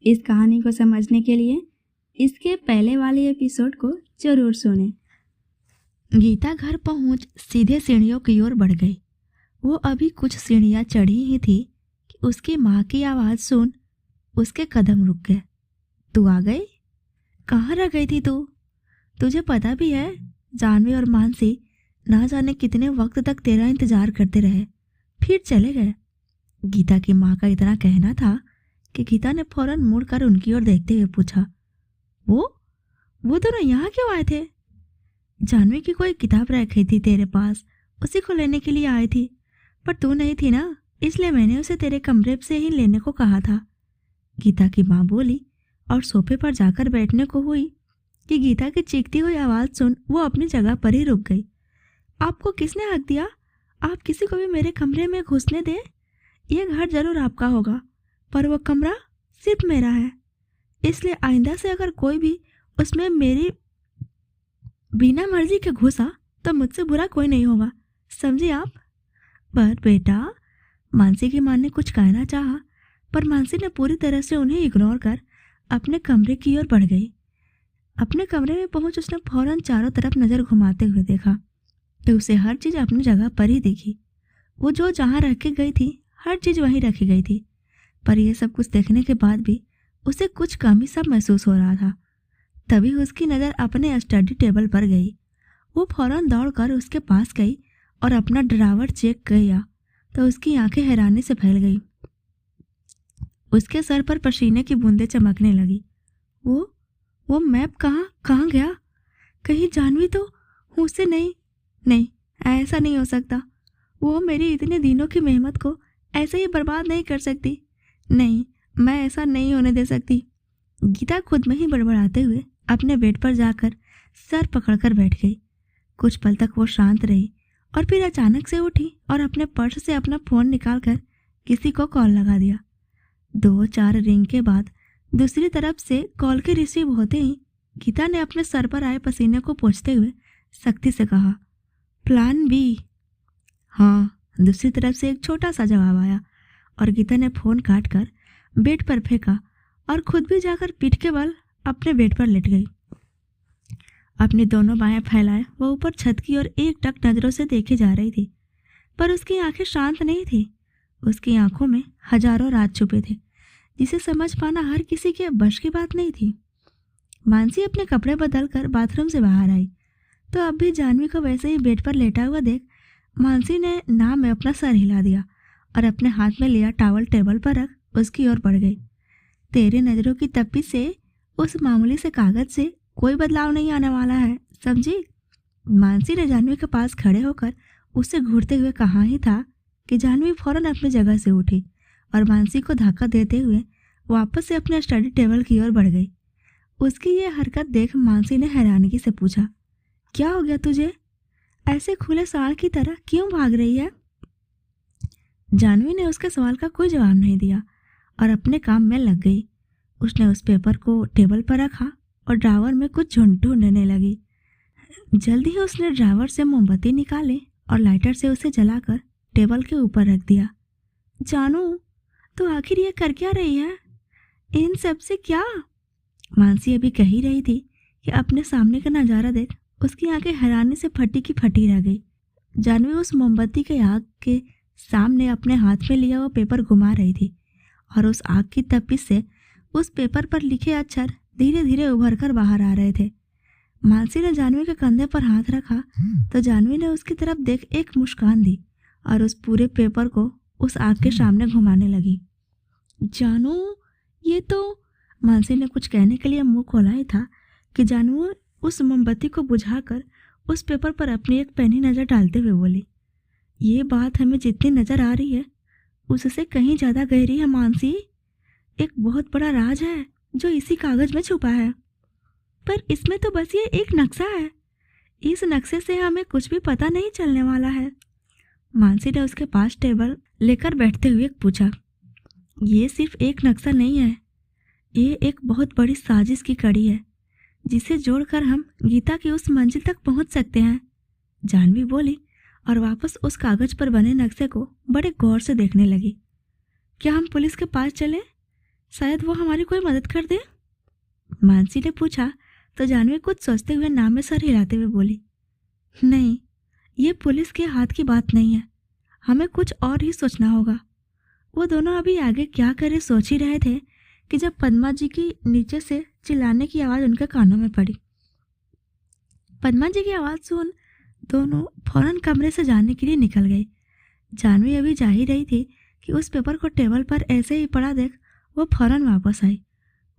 इस कहानी को समझने के लिए इसके पहले वाले एपिसोड को जरूर सुनें। गीता घर पहुंच सीधे सीढ़ियों की ओर बढ़ गई। वो अभी कुछ सीढ़ियां चढ़ी ही थी कि उसकी माँ की आवाज़ सुन उसके कदम रुक गए। तू आ गई? कहाँ रह गई थी तू? तुझे पता भी है जानवी और मानसी ना जाने कितने वक्त तक तेरा इंतजार करते रहे, फिर चले गए। गीता की माँ का इतना कहना था कि गीता ने फौरन मुड़कर उनकी ओर देखते हुए पूछा, वो दोनों यहाँ क्यों आए थे? जानवी की कोई किताब रखी थी तेरे पास, उसी को लेने के लिए आई थी, पर तू नहीं थी ना, इसलिए मैंने उसे तेरे कमरे से ही लेने को कहा था। गीता की माँ बोली और सोफे पर जाकर बैठने को हुई कि गीता की चीखती हुई आवाज़ सुन वो अपनी जगह पर ही रुक गई। आपको किसने हक दिया? आप किसी को भी मेरे कमरे में घुसने दें? यह घर जरूर आपका होगा, पर वो कमरा सिर्फ मेरा है, इसलिए आइंदा से अगर कोई भी उसमें मेरी बिना मर्जी के घुसा तो मुझसे बुरा कोई नहीं होगा, समझे आप? पर बेटा, मानसी की माँ ने कुछ कहना चाहा, पर मानसी ने पूरी तरह से उन्हें इग्नोर कर अपने कमरे की ओर बढ़ गई। अपने कमरे में पहुंच उसने फौरन चारों तरफ नज़र घुमाते हुए देखा तो उसे हर चीज़ अपनी जगह पर ही दिखी। वो जो जहाँ रखी गई थी हर चीज़ वहीं रखी गई थी, पर यह सब कुछ देखने के बाद भी उसे कुछ कमी सा महसूस हो रहा था। तभी उसकी नज़र अपने स्टडी टेबल पर गई। वो फौरन दौड़कर उसके पास गई और अपना ड्रावर चेक किया तो उसकी आंखें हैरानी से फैल गई। उसके सर पर पसीने की बूंदें चमकने लगी। वो मैप कहाँ गया? कहीं जानवी तो हूँ से नहीं, ऐसा नहीं हो सकता। वो मेरी इतने दिनों की मेहनत को ऐसे ही बर्बाद नहीं कर सकती। नहीं, मैं ऐसा नहीं होने दे सकती। गीता खुद में ही बड़बड़ाते हुए अपने बेड पर जाकर सर पकड़कर बैठ गई। कुछ पल तक वो शांत रही और फिर अचानक से उठी और अपने पर्स से अपना फ़ोन निकालकर किसी को कॉल लगा दिया। 2-4 रिंग के बाद दूसरी तरफ से कॉल के रिसीव होते ही गीता ने अपने सर पर आए पसीने को पोंछते हुए सख्ती से कहा, प्लान बी। हाँ, दूसरी तरफ से एक छोटा सा जवाब आया और गीता ने फ़ोन काट कर बेड पर फेंका और खुद भी जाकर पीठ के बल अपने बेड पर लेट गई। अपनी दोनों बाहें फैलाए वो ऊपर छत की ओर एकटक नज़रों से देखे जा रही थी, पर उसकी आंखें शांत नहीं थी। उसकी आंखों में हजारों राज छुपे थे जिसे समझ पाना हर किसी के बश की बात नहीं थी। मानसी अपने कपड़े बदलकर बाथरूम से बाहर आई तो अब भी जानवी को वैसे ही बेड पर लेटा हुआ देख मानसी ने नाम में अपना सर हिला दिया और अपने हाथ में लिया टॉवल टेबल पर रख उसकी ओर बढ़ गई। तेरे नज़रों की तपिश से उस मामूली से कागज से कोई बदलाव नहीं आने वाला है, समझी? मानसी ने जानवी के पास खड़े होकर उसे घूरते हुए कहा ही था कि जानवी फौरन अपनी जगह से उठी और मानसी को धक्का देते हुए वापस से अपने स्टडी टेबल की ओर बढ़ गई। उसकी ये हरकत देख मानसी ने हैरानी से पूछा, क्या हो गया तुझे? ऐसे खुले सांड की तरह क्यों भाग रही है? जानवी ने उसके सवाल का कोई जवाब नहीं दिया और अपने काम में लग गई। उसने उस पेपर को टेबल पर रखा और ड्रावर में कुछ ढूंढने लगी। जल्दी ही उसने ड्रावर से मोमबत्ती निकाले और लाइटर से उसे जलाकर टेबल के ऊपर रख दिया। जानू, तो आखिर ये कर क्या रही है? इन सब से क्या? मानसी अभी कह ही रही थी कि अपने सामने का नज़ारा देख उसकी आंखें हैरानी से फटी की फटी रह गई। जानवी उस मोमबत्ती के आग के सामने अपने हाथ में लिया वो पेपर घुमा रही थी और उस आग की तपिश से उस पेपर पर लिखे अक्षर धीरे धीरे उभर कर बाहर आ रहे थे। मानसी ने जानवी के कंधे पर हाथ रखा तो जानवी ने उसकी तरफ देख एक मुस्कान दी और उस पूरे पेपर को उस आग के सामने घुमाने लगी। जानू, ये तो... मानसी ने कुछ कहने के लिए मुंह खोला ही था कि जानू उस मोमबत्ती को बुझाकर उस पेपर पर अपनी एक पैनी नज़र डालते हुए बोली, ये बात हमें जितनी नज़र आ रही है उससे कहीं ज़्यादा गहरी है मानसी। एक बहुत बड़ा राज है जो इसी कागज़ में छुपा है, पर इसमें तो बस ये एक नक्शा है। इस नक्शे से हमें कुछ भी पता नहीं चलने वाला है। मानसी ने उसके पास टेबल लेकर बैठते हुए पूछा, ये सिर्फ एक नक्शा नहीं है, ये एक बहुत बड़ी साजिश की कड़ी है जिसे जोड़कर हम गीता की उस मंजिल तक पहुंच सकते हैं। जानवी बोली और वापस उस कागज पर बने नक्शे को बड़े गौर से देखने लगी। क्या हम पुलिस के पास चलें? शायद वो हमारी कोई मदद कर दे। मानसी ने पूछा तो जानवी कुछ सोचते हुए नाम में सर हिलाते हुए बोली, नहीं, ये पुलिस के हाथ की बात नहीं है, हमें कुछ और ही सोचना होगा। वो दोनों अभी आगे क्या करें सोच ही रहे थे कि जब पद्मा जी की नीचे से चिल्लाने की आवाज़ उनके कानों में पड़ी। पद्मा जी की आवाज़ सुन दोनों फौरन कमरे से जाने के लिए निकल गई। जानवी अभी जा ही रही थी कि उस पेपर को टेबल पर ऐसे ही पड़ा देख वो फौरन वापस आई।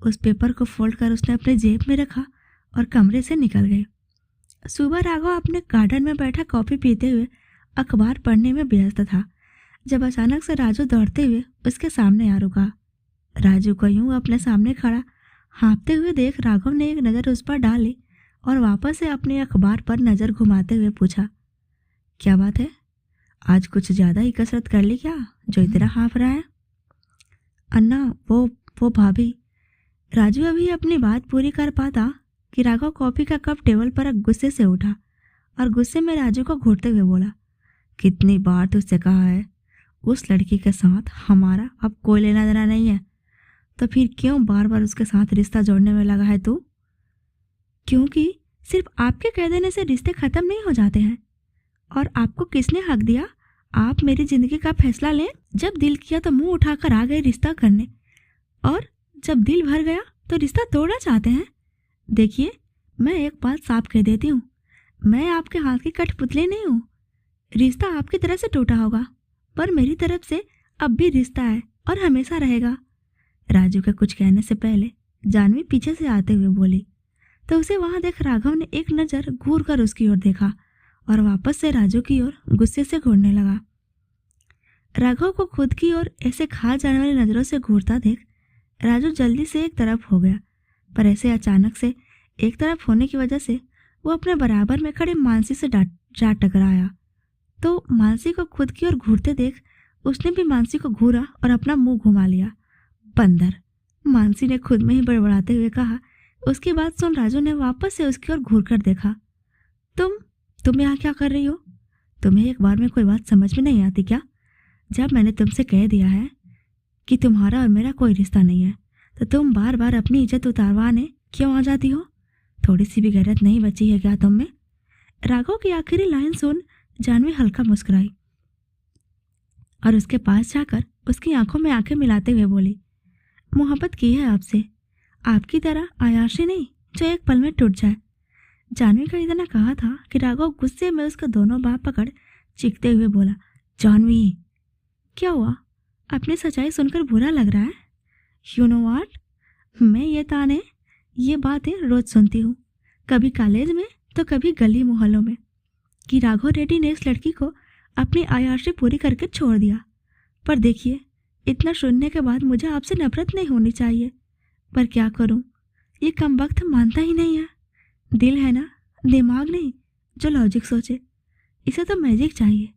उस पेपर को फोल्ड कर उसने अपने जेब में रखा और कमरे से निकल गई। सुबह राघव अपने गार्डन में बैठा कॉफ़ी पीते हुए अखबार पढ़ने में व्यस्त था, जब अचानक से राजू दौड़ते हुए उसके सामने आ रुका। राजू को यूं अपने सामने खड़ा हाँफते हुए देख राघव ने एक नज़र उस पर डाली और वापस से अपने अखबार पर नज़र घुमाते हुए पूछा, क्या बात है, आज कुछ ज़्यादा ही कसरत कर ली क्या जो इतना हाँफ रहा है? अन्ना, वो भाभी। राजू अभी अपनी बात पूरी कर पाता कि राघव कॉफ़ी का कप टेबल पर गुस्से से उठा और गुस्से में राजू को घूरते हुए बोला, कितनी बार तुझसे कहा है उस लड़की के साथ हमारा अब कोई लेना देना नहीं है, तो फिर क्यों बार बार उसके साथ रिश्ता जोड़ने में लगा है तू? क्योंकि सिर्फ आपके कह देने से रिश्ते ख़त्म नहीं हो जाते हैं। और आपको किसने हक दिया आप मेरी ज़िंदगी का फैसला लें? जब दिल किया तो मुंह उठाकर आ गए रिश्ता करने, और जब दिल भर गया तो रिश्ता तोड़ना चाहते हैं। देखिए, मैं एक बात साफ कह देती हूँ, मैं आपके हाथ की कठपुतली नहीं हूँ। रिश्ता आपकी तरफ से टूटा होगा, पर मेरी तरफ से अब भी रिश्ता है और हमेशा रहेगा। राजू के कुछ कहने से पहले जानवी पीछे से आते हुए बोली, तो उसे वहां देख राघव ने एक नज़र घूर कर उसकी ओर देखा और वापस से राजू की ओर गुस्से से घूरने लगा। राघव को खुद की ओर ऐसे खा जाने वाली नज़रों से घूरता देख राजू जल्दी से एक तरफ हो गया, पर ऐसे अचानक से एक तरफ होने की वजह से वो अपने बराबर में खड़े मानसी से जा टकराया। तो मानसी को खुद की ओर घूरते देख उसने भी मानसी को घूरा और अपना मुंह घुमा लिया। बंदर, मानसी ने खुद में ही बड़बड़ाते हुए कहा। उसकी बात सुन राजू ने वापस से उसकी ओर घूर कर देखा। तुम यहाँ क्या कर रही हो? तुम्हें एक बार में कोई बात समझ में नहीं आती क्या? जब मैंने तुमसे कह दिया है कि तुम्हारा और मेरा कोई रिश्ता नहीं है, तो तुम बार बार अपनी इज्जत उतारवाने क्यों आ जाती हो? थोड़ी सी भी गैरत नहीं बची है क्या तुम में? राघव की आखिरी लाइन सुन जानवी हल्का मुस्कुराई और उसके पास जाकर उसकी आंखों में आंखें मिलाते हुए बोली, मोहब्बत की है आपसे, आपकी तरह आयाशी नहीं जो एक पल में टूट जाए। जानवी का इतना कहा था कि राघव गुस्से में उसका दोनों बाह पकड़ चीखते हुए बोला, जानवी, क्या हुआ? अपनी सच्चाई सुनकर बुरा लग रहा है? यू नो व्हाट, मैं ये बातें रोज सुनती हूँ, कभी कॉलेज में तो कभी गली मोहल्लों में, कि राघव रेड्डी ने इस लड़की को अपनी आयाशी पूरी करके छोड़ दिया। पर देखिए, इतना सुनने के बाद मुझे आपसे नफरत नहीं होनी चाहिए, पर क्या करूं, ये कमबख्त मानता ही नहीं है। दिल है ना, दिमाग नहीं जो लॉजिक सोचे, इसे तो मैजिक चाहिए।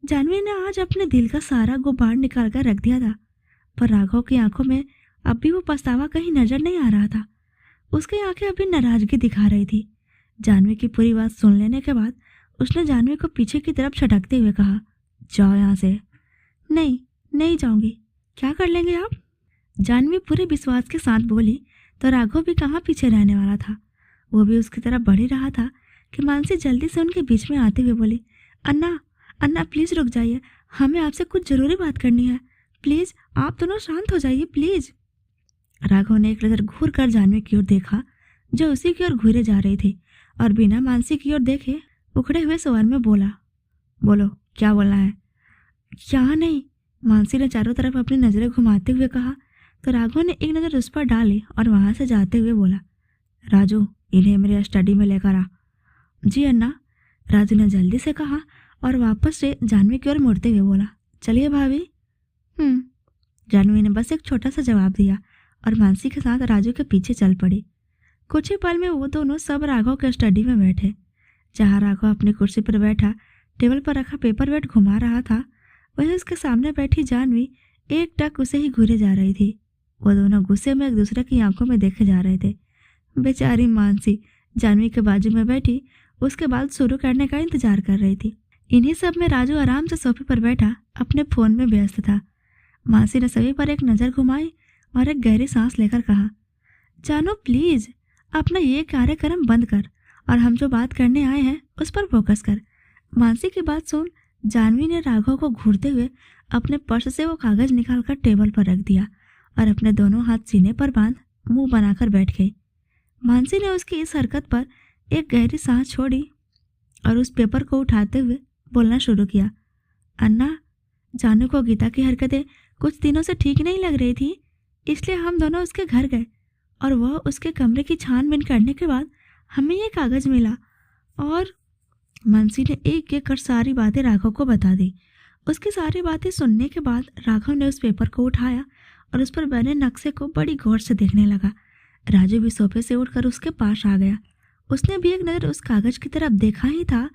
जानवी ने आज अपने दिल का सारा गुबार निकाल कर रख दिया था, पर राघव की आंखों में अब भी वो पछतावा कहीं नजर नहीं आ रहा था। उसकी आंखें अभी नाराजगी दिखा रही थी। जानवी की पूरी बात सुन लेने के बाद उसने जानवी को पीछे की तरफ छटकते हुए कहा, जाओ यहाँ से। नहीं जाऊंगी। क्या कर लेंगे आप? जानवी पूरे विश्वास के साथ बोली तो राघव भी कहाँ पीछे रहने वाला था। वो भी उसकी तरफ बढ़ ही रहा था कि मानसी जल्दी से उनके बीच में आते हुए बोली, अन्ना प्लीज़ रुक जाइए, हमें आपसे कुछ ज़रूरी बात करनी है। प्लीज़ आप दोनों शांत हो जाइए प्लीज़। राघव ने एक नज़र घूर कर जानवी की ओर देखा जो उसी की ओर घूरे जा रही थी, और बिना मानसी की ओर देखे उखड़े हुए स्वर में बोला, बोलो क्या बोलना है? क्या नहीं, मानसी ने चारों तरफ अपनी नज़रें घुमाते हुए कहा। तो राघव ने एक नज़र उस पर डाली और वहाँ से जाते हुए बोला, राजू, इन्हें मेरे स्टडी में लेकर आ। जी अन्ना, राजू ने जल्दी से कहा और वापस से जानवी की ओर मुड़ते हुए बोला, चलिए भाभी। जानवी ने बस एक छोटा सा जवाब दिया और मानसी के साथ राजू के पीछे चल पड़ी। कुछ ही पल में वो दोनों सब राघव के स्टडी में बैठे। जहाँ राघव अपनी कुर्सी पर बैठा टेबल पर रखा पेपर वेट घुमा रहा था, वहीं उसके सामने बैठी जानवी एक टक उसे ही घूरे जा रही थी। वो दोनों गुस्से में एक दूसरे की आंखों में देखे जा रहे थे। बेचारी मानसी जानवी के बाजू में बैठी उसके बाद शुरू करने का इंतजार कर रही थी। इन्हीं सब में राजू आराम से सोफे पर बैठा अपने फ़ोन में व्यस्त था। मानसी ने सभी पर एक नज़र घुमाई और एक गहरी सांस लेकर कहा, जानू प्लीज अपना ये कार्यक्रम बंद कर और हम जो बात करने आए हैं उस पर फोकस कर। मानसी की बात सुन जानवी ने राघव को घूरते हुए अपने पर्स से वो कागज निकालकर टेबल पर रख दिया और अपने दोनों हाथ सीने पर बांध मुंह बनाकर बैठ गई। मानसी ने उसकी इस हरकत पर एक गहरी सांस छोड़ी और उस पेपर को उठाते हुए बोलना शुरू किया, अन्ना, जानू को गीता की हरकतें कुछ दिनों से ठीक नहीं लग रही थी, इसलिए हम दोनों उसके घर गए और वह उसके कमरे की छानबीन करने के बाद हमें ये कागज मिला। और मानसी ने एक एक कर सारी बातें राघव को बता दी। उसकी सारी बातें सुनने के बाद राघव ने उस पेपर को उठाया और उस पर बने नक्शे को बड़ी गौर से देखने लगा। राजू भी सोफे से उठकर उसके पास आ गया। उसने भी एक नज़र उस कागज की तरफ देखा ही था।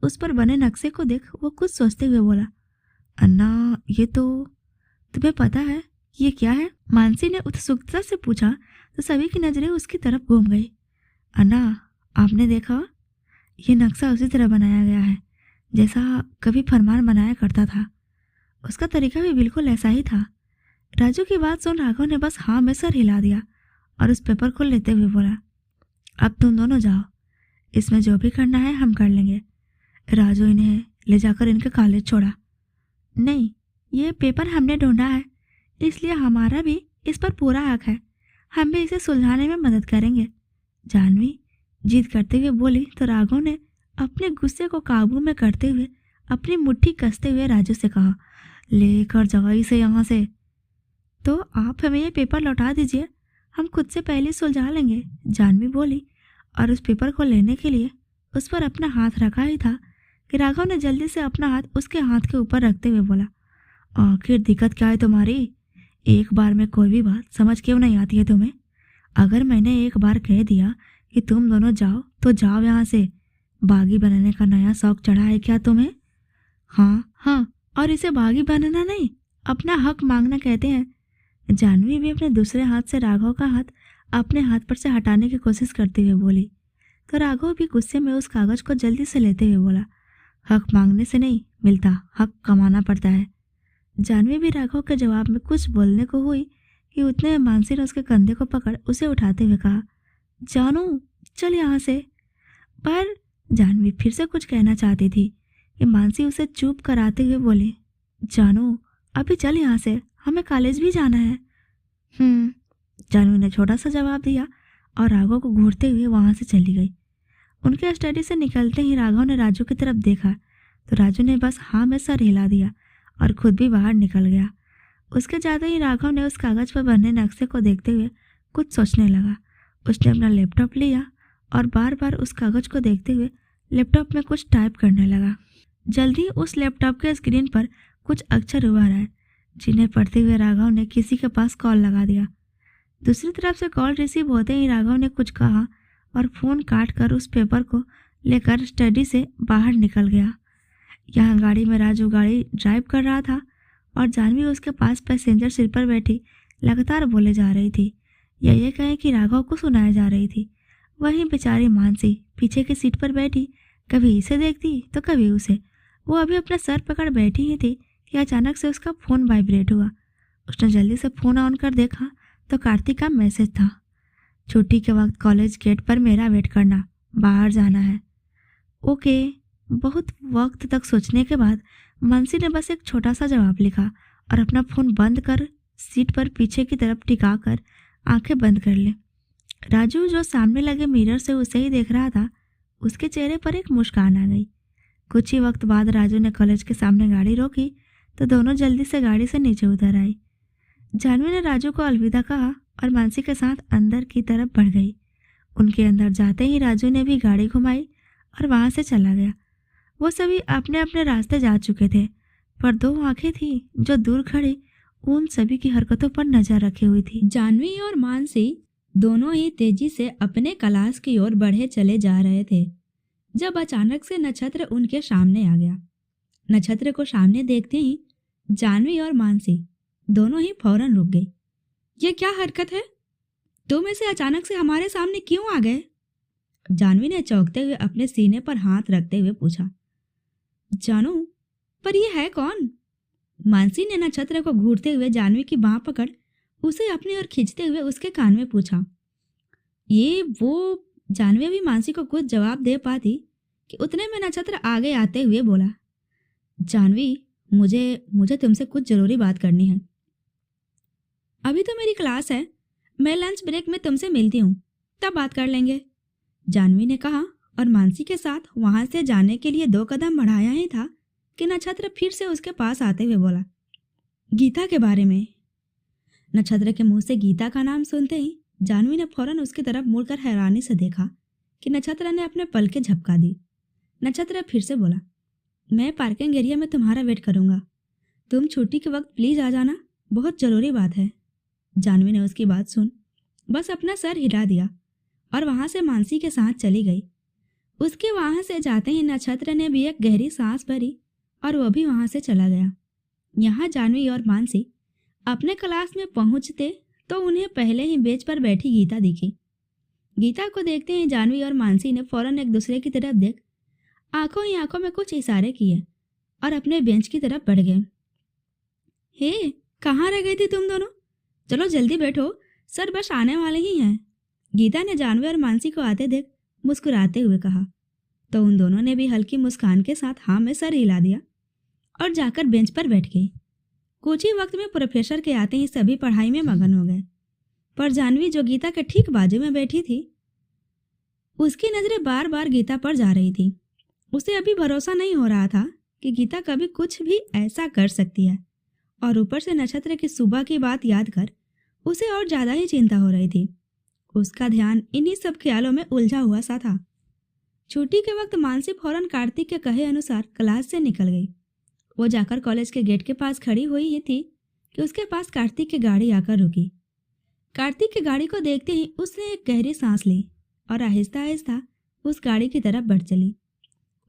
उस पर बने नक्शे को देख वो कुछ सोचते हुए बोला, अन्ना, ये तो तुम्हें पता है ये क्या है? मानसी ने उत्सुकता से पूछा तो सभी की नजरें उसकी तरफ घूम गई। अन्ना, आपने देखा? ये नक्शा उसी तरह बनाया गया है जैसा कभी फरमान बनाया करता था। उसका तरीका भी बिल्कुल ऐसा ही था। राजू की बात सुन राघव ने बस हाँ में सर हिला दिया और उस पेपर को लेते हुए बोला, अब तुम दोनों जाओ, इसमें जो भी करना है हम कर लेंगे। राजू इन्हें ले जाकर इनके कॉलेज छोड़ा। नहीं, ये पेपर हमने ढूंढा है, इसलिए हमारा भी इस पर पूरा हक है। हम भी इसे सुलझाने में मदद करेंगे। जानवी जिद करते हुए बोली तो राघव ने अपने गुस्से को काबू में करते हुए अपनी मुट्ठी कसते हुए राजू से कहा, लेकर जाओ इसे यहाँ से। तो आप हमें ये पेपर लौटा दीजिए, हम खुद से पहले सुलझा लेंगे, जानवी बोली और उस पेपर को लेने के लिए उस पर अपना हाथ रखा ही था कि राघव ने जल्दी से अपना हाथ उसके हाथ के ऊपर रखते हुए बोला, आखिर दिक्कत क्या है तुम्हारी? एक बार में कोई भी बात समझ क्यों नहीं आती है तुम्हें? अगर मैंने एक बार कह दिया कि तुम दोनों जाओ तो जाओ यहाँ से। बागी बनने का नया शौक चढ़ा है क्या तुम्हें? हाँ, और इसे बागी बनना नहीं, अपना हक मांगना कहते हैं। जानवी भी अपने दूसरे हाथ से राघव का हाथ अपने हाथ पर से हटाने की कोशिश करते हुए बोली तो राघव भी गुस्से में उस कागज को जल्दी से लेते हुए बोला, हक मांगने से नहीं मिलता, हक कमाना पड़ता है। जानवी भी राघव के जवाब में कुछ बोलने को हुई कि उतने में मानसी ने उसके कंधे को पकड़ उसे उठाते हुए कहा, जानू चल यहाँ से। पर जानवी फिर से कुछ कहना चाहती थी कि मानसी उसे चुप कराते हुए बोली, जानू अभी चल यहाँ से, हमें कॉलेज भी जाना है। जानवी ने छोटा सा जवाब दिया और राघव को घूरते हुए वहाँ से चली गई। उनके स्टडी से निकलते ही राघव ने राजू की तरफ देखा तो राजू ने बस हाँ में सर हिला दिया और खुद भी बाहर निकल गया। उसके जाते ही राघव ने उस कागज पर बने नक्शे को देखते हुए कुछ सोचने लगा। उसने अपना लैपटॉप लिया और बार बार उस कागज को देखते हुए लैपटॉप में कुछ टाइप करने लगा। जल्दी उस लैपटॉप के स्क्रीन पर कुछ अक्षर उभर आए जिन्हें पढ़ते हुए राघव ने किसी के पास कॉल लगा दिया। दूसरी तरफ से कॉल रिसीव होते ही राघव ने कुछ कहा और फ़ोन काट कर उस पेपर को लेकर स्टडी से बाहर निकल गया। यहाँ गाड़ी में राजू गाड़ी ड्राइव कर रहा था और जानवी उसके पास पैसेंजर सीट पर बैठी लगातार बोले जा रही थी या ये कहें कि राघव को सुनाया जा रही थी। वहीं बेचारी मानसी पीछे की सीट पर बैठी कभी इसे देखती तो कभी उसे। वो अभी अपना सर पकड़ बैठी ही थी कि अचानक से उसका फ़ोन वाइब्रेट हुआ। उसने जल्दी से फ़ोन ऑन कर देखा तो कार्तिक का मैसेज था, छुट्टी के वक्त कॉलेज गेट पर मेरा वेट करना, बाहर जाना है। ओके। बहुत वक्त तक सोचने के बाद मानसी ने बस एक छोटा सा जवाब लिखा और अपना फ़ोन बंद कर सीट पर पीछे की तरफ टिका कर आंखें बंद कर ले। राजू जो सामने लगे मिरर से उसे ही देख रहा था, उसके चेहरे पर एक मुस्कान आ गई। कुछ ही वक्त बाद राजू ने कॉलेज के सामने गाड़ी रोकी तो दोनों जल्दी से गाड़ी से नीचे उतर आई। जानवी ने राजू को अलविदा कहा और मानसी के साथ अंदर की तरफ बढ़ गई। उनके अंदर जाते ही राजू ने भी गाड़ी घुमाई और वहाँ से चला गया। वो सभी अपने अपने रास्ते जा चुके थे, पर दो आंखें थी जो दूर खड़ी उन सभी की हरकतों पर नजर रखी हुई थी। जानवी और मानसी दोनों ही तेजी से अपने क्लास की ओर बढ़े चले जा रहे थे जब अचानक से नक्षत्र उनके सामने आ गया। नक्षत्र को सामने देखते ही जानवी और मानसी दोनों ही फौरन रुक गई। ये क्या हरकत है? तुम ऐसे अचानक से हमारे सामने क्यों आ गए? जानवी ने चौंकते हुए अपने सीने पर हाथ रखते हुए पूछा। जानू, पर ये है कौन? मानसी ने नक्षत्र को घूरते हुए जानवी की बांह पकड़ उसे अपनी ओर खींचते हुए उसके कान में पूछा। ये वो जानवी भी मानसी को कुछ जवाब दे पाती कि उतने में नक्षत्र आगे आते हुए बोला, जानवी, मुझे तुमसे कुछ जरूरी बात करनी है। अभी तो मेरी क्लास है, मैं लंच ब्रेक में तुमसे मिलती हूँ, तब बात कर लेंगे, जानवी ने कहा और मानसी के साथ वहां से जाने के लिए 2 कदम बढ़ाया ही था कि नक्षत्र फिर से उसके पास आते हुए बोला, गीता के बारे में। नक्षत्र के मुंह से गीता का नाम सुनते ही जानवी ने फौरन उसकी तरफ मुड़कर हैरानी से देखा कि नक्षत्र ने अपने पलकें झपका दी। नक्षत्र फिर से बोला, मैं पार्किंग एरिया में तुम्हारा वेट करूंगा, तुम छुट्टी के वक्त प्लीज आ जाना, बहुत जरूरी बात है। जानवी ने उसकी बात सुन बस अपना सर हिला दिया और वहां से मानसी के साथ चली गई। उसके वहां से जाते ही नक्षत्र ने भी एक गहरी सांस भरी और वो भी वहां से चला गया। यहाँ जानवी और मानसी अपने क्लास में पहुंचते तो उन्हें पहले ही बेंच पर बैठी गीता दिखी। गीता को देखते ही जानवी और मानसी ने फौरन एक दूसरे की तरफ देख आंखों ही आंखों में कुछ इशारे किए और अपने बेंच की तरफ बढ़ गए। हे, कहाँ रह गई थी तुम दोनों? चलो जल्दी बैठो, सर बस आने वाले ही हैं। गीता ने जानवी और मानसी को आते देख मुस्कुराते हुए कहा तो उन दोनों ने भी हल्की मुस्कान के साथ हाँ में सर हिला दिया और जाकर बेंच पर बैठ गई। कुछ ही वक्त में प्रोफेसर के आते ही सभी पढ़ाई में मगन हो गए, पर जानवी जो गीता के ठीक बाजू में बैठी थी उसकी नजरें बार बार गीता पर जा रही थी। उसे अभी भरोसा नहीं हो रहा था कि गीता कभी कुछ भी ऐसा कर सकती है और ऊपर से नक्षत्र की सुबह की बात याद कर उसे और ज्यादा ही चिंता हो रही थी। उसका ध्यान इन्हीं सब ख्यालों में उलझा हुआ सा था। छुट्टी के वक्त मानसी फौरन कार्तिक के कहे अनुसार क्लास से निकल गई। वो जाकर कॉलेज के गेट के पास खड़ी हुई ही थी कि उसके पास कार्तिक की गाड़ी आकर रुकी। कार्तिक की गाड़ी को देखते ही उसने एक गहरी सांस ली और आहिस्ता आहिस्ता उस गाड़ी की तरफ बढ़ चली।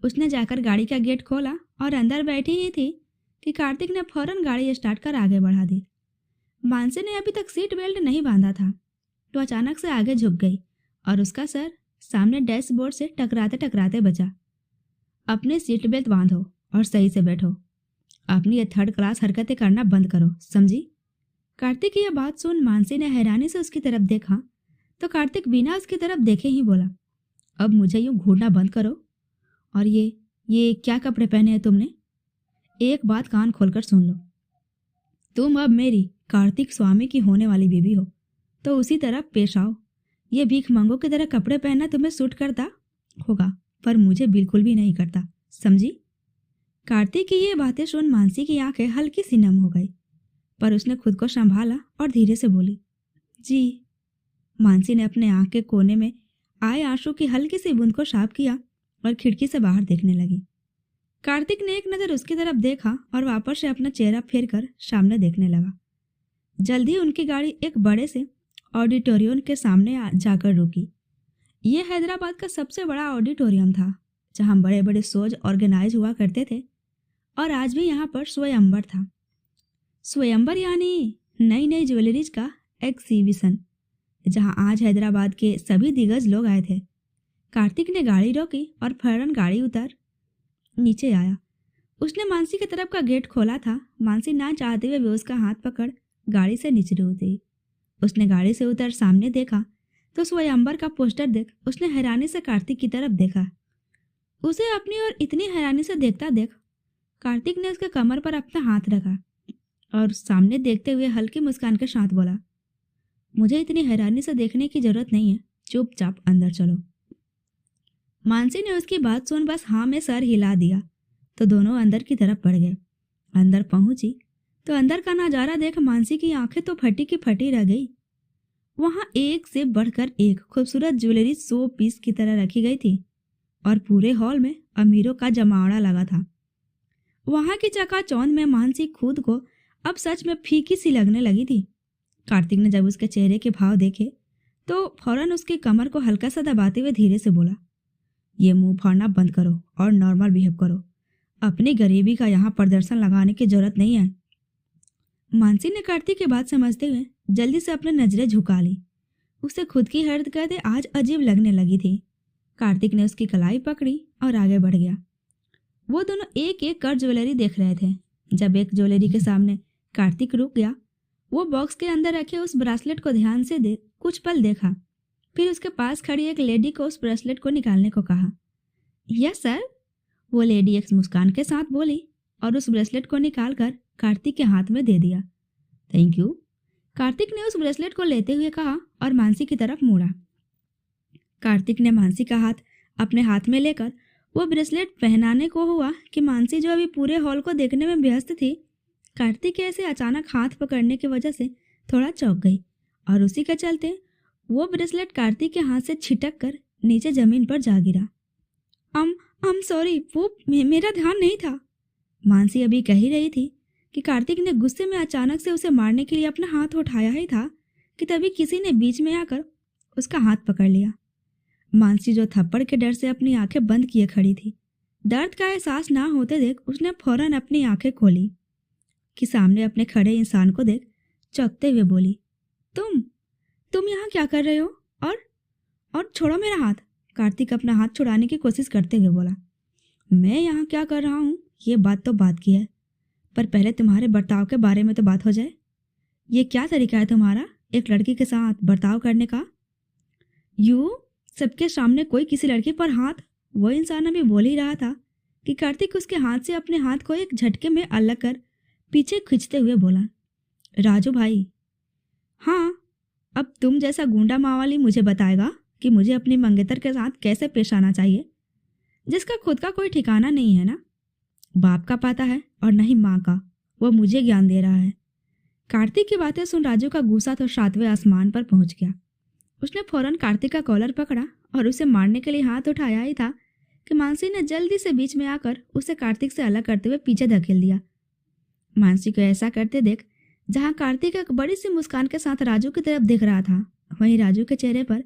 उसने जाकर गाड़ी का गेट खोला और अंदर बैठी ही थी कि कार्तिक ने फौरन गाड़ी स्टार्ट कर आगे बढ़ा दी। मानसी ने अभी तक सीट बेल्ट नहीं बांधा था तो अचानक से आगे झुक गई और उसका सर सामने डैशबोर्ड से टकराते टकराते बचा। अपने सीट बेल्ट बांधो और सही से बैठो, अपनी ये 3rd क्लास हरकतें करना बंद करो, समझी? कार्तिक की यह बात सुन मानसी ने हैरानी से उसकी तरफ देखा तो कार्तिक बिना उसकी तरफ देखे ही बोला, अब मुझे यूं घूरना बंद करो। और ये क्या कपड़े पहने हैं तुमने? एक बात कान खोलकर सुन लो, तुम अब मेरी कार्तिक स्वामी की होने वाली बीवी हो तो उसी तरह पेश आओ। ये भीख मंगों की तरह कपड़े पहनना तुम्हें सूट करता होगा पर मुझे बिल्कुल भी नहीं करता, समझी? कार्तिक की ये बातें सुन मानसी की आंखें हल्की सी नम हो गई, पर उसने खुद को संभाला और धीरे से बोली, जी। मानसी ने अपने आंख के कोने में आए आंसू की हल्की सी बूंद को साफ किया और खिड़की से बाहर देखने लगी। कार्तिक ने एक नज़र उसकी तरफ देखा और वापस से अपना चेहरा फेर कर सामने देखने लगा। जल्दी उनकी गाड़ी एक बड़े से ऑडिटोरियम के सामने जाकर रुकी। ये हैदराबाद का सबसे बड़ा ऑडिटोरियम था जहाँ बड़े बड़े शोज ऑर्गेनाइज हुआ करते थे और आज भी यहाँ पर स्वयंवर था। स्वयंवर यानी नई नई ज्वेलरीज का एग्जीबिशन, जहाँ आज हैदराबाद के सभी दिग्गज लोग आए थे। कार्तिक ने गाड़ी रोकी और फौरन गाड़ी उतर नीचे आया। उसने मानसी की तरफ का गेट खोला था। मानसी ना चाहते हुए भी उसका हाथ पकड़ गाड़ी से नीचे उतरी। उसने गाड़ी से उतर सामने देखा तो स्वयंवर का पोस्टर देख उसने हैरानी से कार्तिक की तरफ देखा। उसे अपनी ओर इतनी हैरानी से देखता देख कार्तिक ने उसके कमर पर अपना हाथ रखा और सामने देखते हुए हल्की मुस्कान के साथ बोला, मुझे इतनी हैरानी से देखने की जरूरत नहीं है, चुपचाप अंदर चलो। मानसी ने उसकी बात सुन बस हाँ में सर हिला दिया तो दोनों अंदर की तरफ बढ़ गए। अंदर पहुंची तो अंदर का नजारा देख मानसी की आंखें तो फटी की फटी रह गई। वहां एक से बढ़कर एक खूबसूरत ज्वेलरी 100 पीस की तरह रखी गई थी और पूरे हॉल में अमीरों का जमावड़ा लगा था। वहां की चकाचौंध में मानसी खुद को अब सच में फीकी सी लगने लगी थी। कार्तिक ने जब उसके चेहरे के भाव देखे तो फौरन उसकी कमर को हल्का सा दबाते हुए धीरे से बोला, ये मुंह फाड़ना बंद करो और नॉर्मल बिहेव करो। अपनी गरीबी का यहाँ प्रदर्शन लगाने की जरूरत नहीं है। मानसी ने कार्तिक की बात समझते हुए जल्दी से अपनी नजरें झुका ली। उसे खुद की हरकतें आज अजीब लगने लगी थी। कार्तिक ने उसकी कलाई पकड़ी और आगे बढ़ गया। वो दोनों एक एक कर ज्वेलरी देख रहे थे। जब एक ज्वेलरी के सामने कार्तिक रुक गया, वो बॉक्स के अंदर रखे उस ब्रासलेट को ध्यान से कुछ पल देखा, फिर उसके पास खड़ी एक लेडी को उस ब्रेसलेट को निकालने को कहा। यस सर, वो लेडी एक मुस्कान के साथ बोली और उस ब्रेसलेट को निकालकर कार्तिक के हाथ में दे दिया। थैंक यू, कार्तिक ने उस ब्रेसलेट को लेते हुए कहा और मानसी की तरफ मुड़ा। कार्तिक ने मानसी का हाथ अपने हाथ में लेकर वो ब्रेसलेट पहनाने को हुआ कि मानसी, जो अभी पूरे हॉल को देखने में व्यस्त थी, कार्तिक के ऐसे अचानक हाथ पकड़ने की वजह से थोड़ा चौंक गई और उसी के चलते वो ब्रेसलेट कार्तिक के हाथ से छिटक कर नीचे जमीन पर जा गिरा। I'm सॉरी, वो मेरा ध्यान नहीं था। मानसी अभी कह ही रही थी कि कार्तिक ने गुस्से में अचानक से उसे मारने के लिए अपना हाथ उठाया ही था कि तभी किसी ने बीच में आकर उसका हाथ पकड़ लिया। मानसी, जो थप्पड़ के डर से अपनी आंखें बंद किए खड़ी थी, दर्द का एहसास ना होते देख उसने फौरन अपनी आंखें खोली कि सामने अपने खड़े इंसान को देख चौंकते हुए बोली, तुम यहाँ क्या कर रहे हो? और छोड़ो मेरा हाथ। कार्तिक अपना हाथ छुड़ाने की कोशिश करते हुए बोला, मैं यहाँ क्या कर रहा हूँ ये बात तो बात की है, पर पहले तुम्हारे बर्ताव के बारे में तो बात हो जाए। ये क्या तरीका है तुम्हारा एक लड़की के साथ बर्ताव करने का? यूँ सबके सामने कोई किसी लड़की पर हाथ? वो इंसान अभी बोल ही रहा था कि कार्तिक उसके हाथ से अपने हाथ को एक झटके में अलग कर पीछे खींचते हुए बोला, राजू भाई, हाँ, अब तुम जैसा गुंडा मावाली मुझे बताएगा कि मुझे अपनी मंगेतर के साथ कैसे पेश आना चाहिए, जिसका खुद का कोई ठिकाना नहीं है ना बाप का पाता है और न ही माँ का। वो मुझे ज्ञान दे रहा है। कार्तिक की बातें सुन राजू का गुस्सा तो 7वें आसमान पर पहुंच गया। उसने फौरन कार्तिक का कॉलर पकड़ा और उसे मारने के लिए हाथ उठाया ही था कि मानसी ने जल्दी से बीच में आकर उसे कार्तिक से अलग करते हुए पीछे धकेल दिया। मानसी को ऐसा करते देख जहां कार्तिक एक बड़ी सी मुस्कान के साथ राजू की तरफ देख रहा था, वहीं राजू के चेहरे पर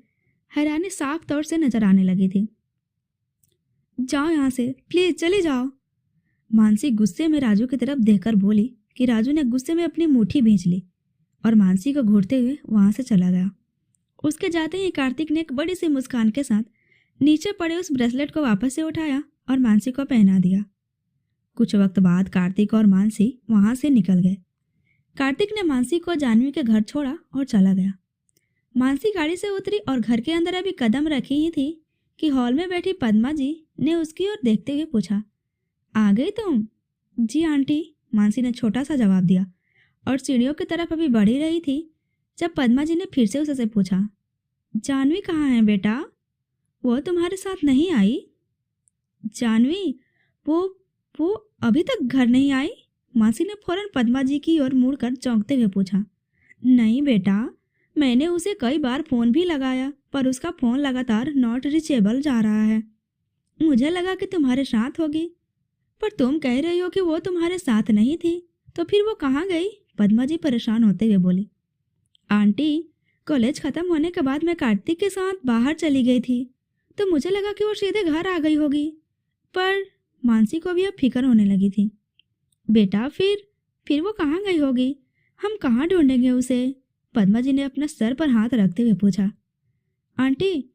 हैरानी साफ तौर से नजर आने लगी थी। जाओ यहाँ से, प्लीज चली जाओ। मानसी गुस्से में राजू की तरफ देखकर बोली कि राजू ने गुस्से में अपनी मुट्ठी भींच ली और मानसी को घूरते हुए वहां से चला गया। उसके जाते ही कार्तिक ने एक बड़ी सी मुस्कान के साथ नीचे पड़े उस ब्रेसलेट को वापस से उठाया और मानसी को पहना दिया। कुछ वक्त बाद कार्तिक और मानसी वहां से निकल गए। कार्तिक ने मानसी को जानवी के घर छोड़ा और चला गया। मानसी गाड़ी से उतरी और घर के अंदर अभी कदम रखी ही थी कि हॉल में बैठी पद्मा जी ने उसकी ओर देखते हुए पूछा, आ गई तुम? जी आंटी, मानसी ने छोटा सा जवाब दिया और सीढ़ियों की तरफ अभी बढ़ ही रही थी जब पद्मा जी ने फिर से उसे पूछा, जानवी कहाँ है बेटा? वो तुम्हारे साथ नहीं आई? जानवी वो अभी तक घर नहीं आई? मासी ने फौरन पद्मा जी की ओर मुड़कर चौंकते हुए पूछा। नहीं बेटा, मैंने उसे कई बार फोन भी लगाया पर उसका फोन लगातार नॉट रीचेबल जा रहा है। मुझे लगा कि तुम्हारे साथ होगी, पर तुम कह रही हो कि वो तुम्हारे साथ नहीं थी, तो फिर वो कहाँ गई? पद्मा जी परेशान होते हुए बोली। आंटी, कॉलेज खत्म होने के बाद मैं कार्तिक के साथ बाहर चली गई थी, तो मुझे लगा कि वो सीधे घर आ गई होगी, पर मानसी को भी अब फिक्र होने लगी थी। बेटा फिर वो कहाँ गई होगी? हम कहाँ ढूंढेंगे उसे? पद्मा जी ने अपना सर पर हाथ रखते हुए पूछा। आंटी,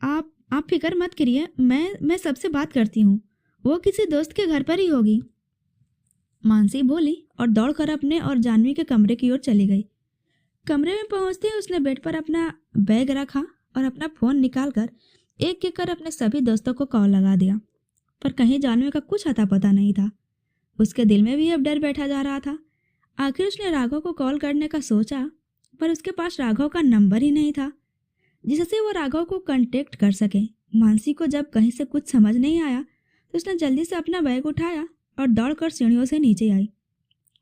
आप फिक्र मत करिए, मैं सबसे बात करती हूँ, वो किसी दोस्त के घर पर ही होगी, मानसी बोली और दौड़कर अपने और जानवी के कमरे की ओर चली गई। कमरे में पहुंचते ही उसने बेड पर अपना बैग रखा और अपना फोन निकालकर एक एक कर अपने सभी दोस्तों को कॉल लगा दिया, पर कहीं जानवी का कुछ अता पता नहीं था। उसके दिल में भी अब डर बैठा जा रहा था। आखिर उसने राघव को कॉल करने का सोचा, पर उसके पास राघव का नंबर ही नहीं था जिससे वो राघव को कांटेक्ट कर सके। मानसी को जब कहीं से कुछ समझ नहीं आया तो उसने जल्दी से अपना बैग उठाया और दौड़कर सीढ़ियों से नीचे आई।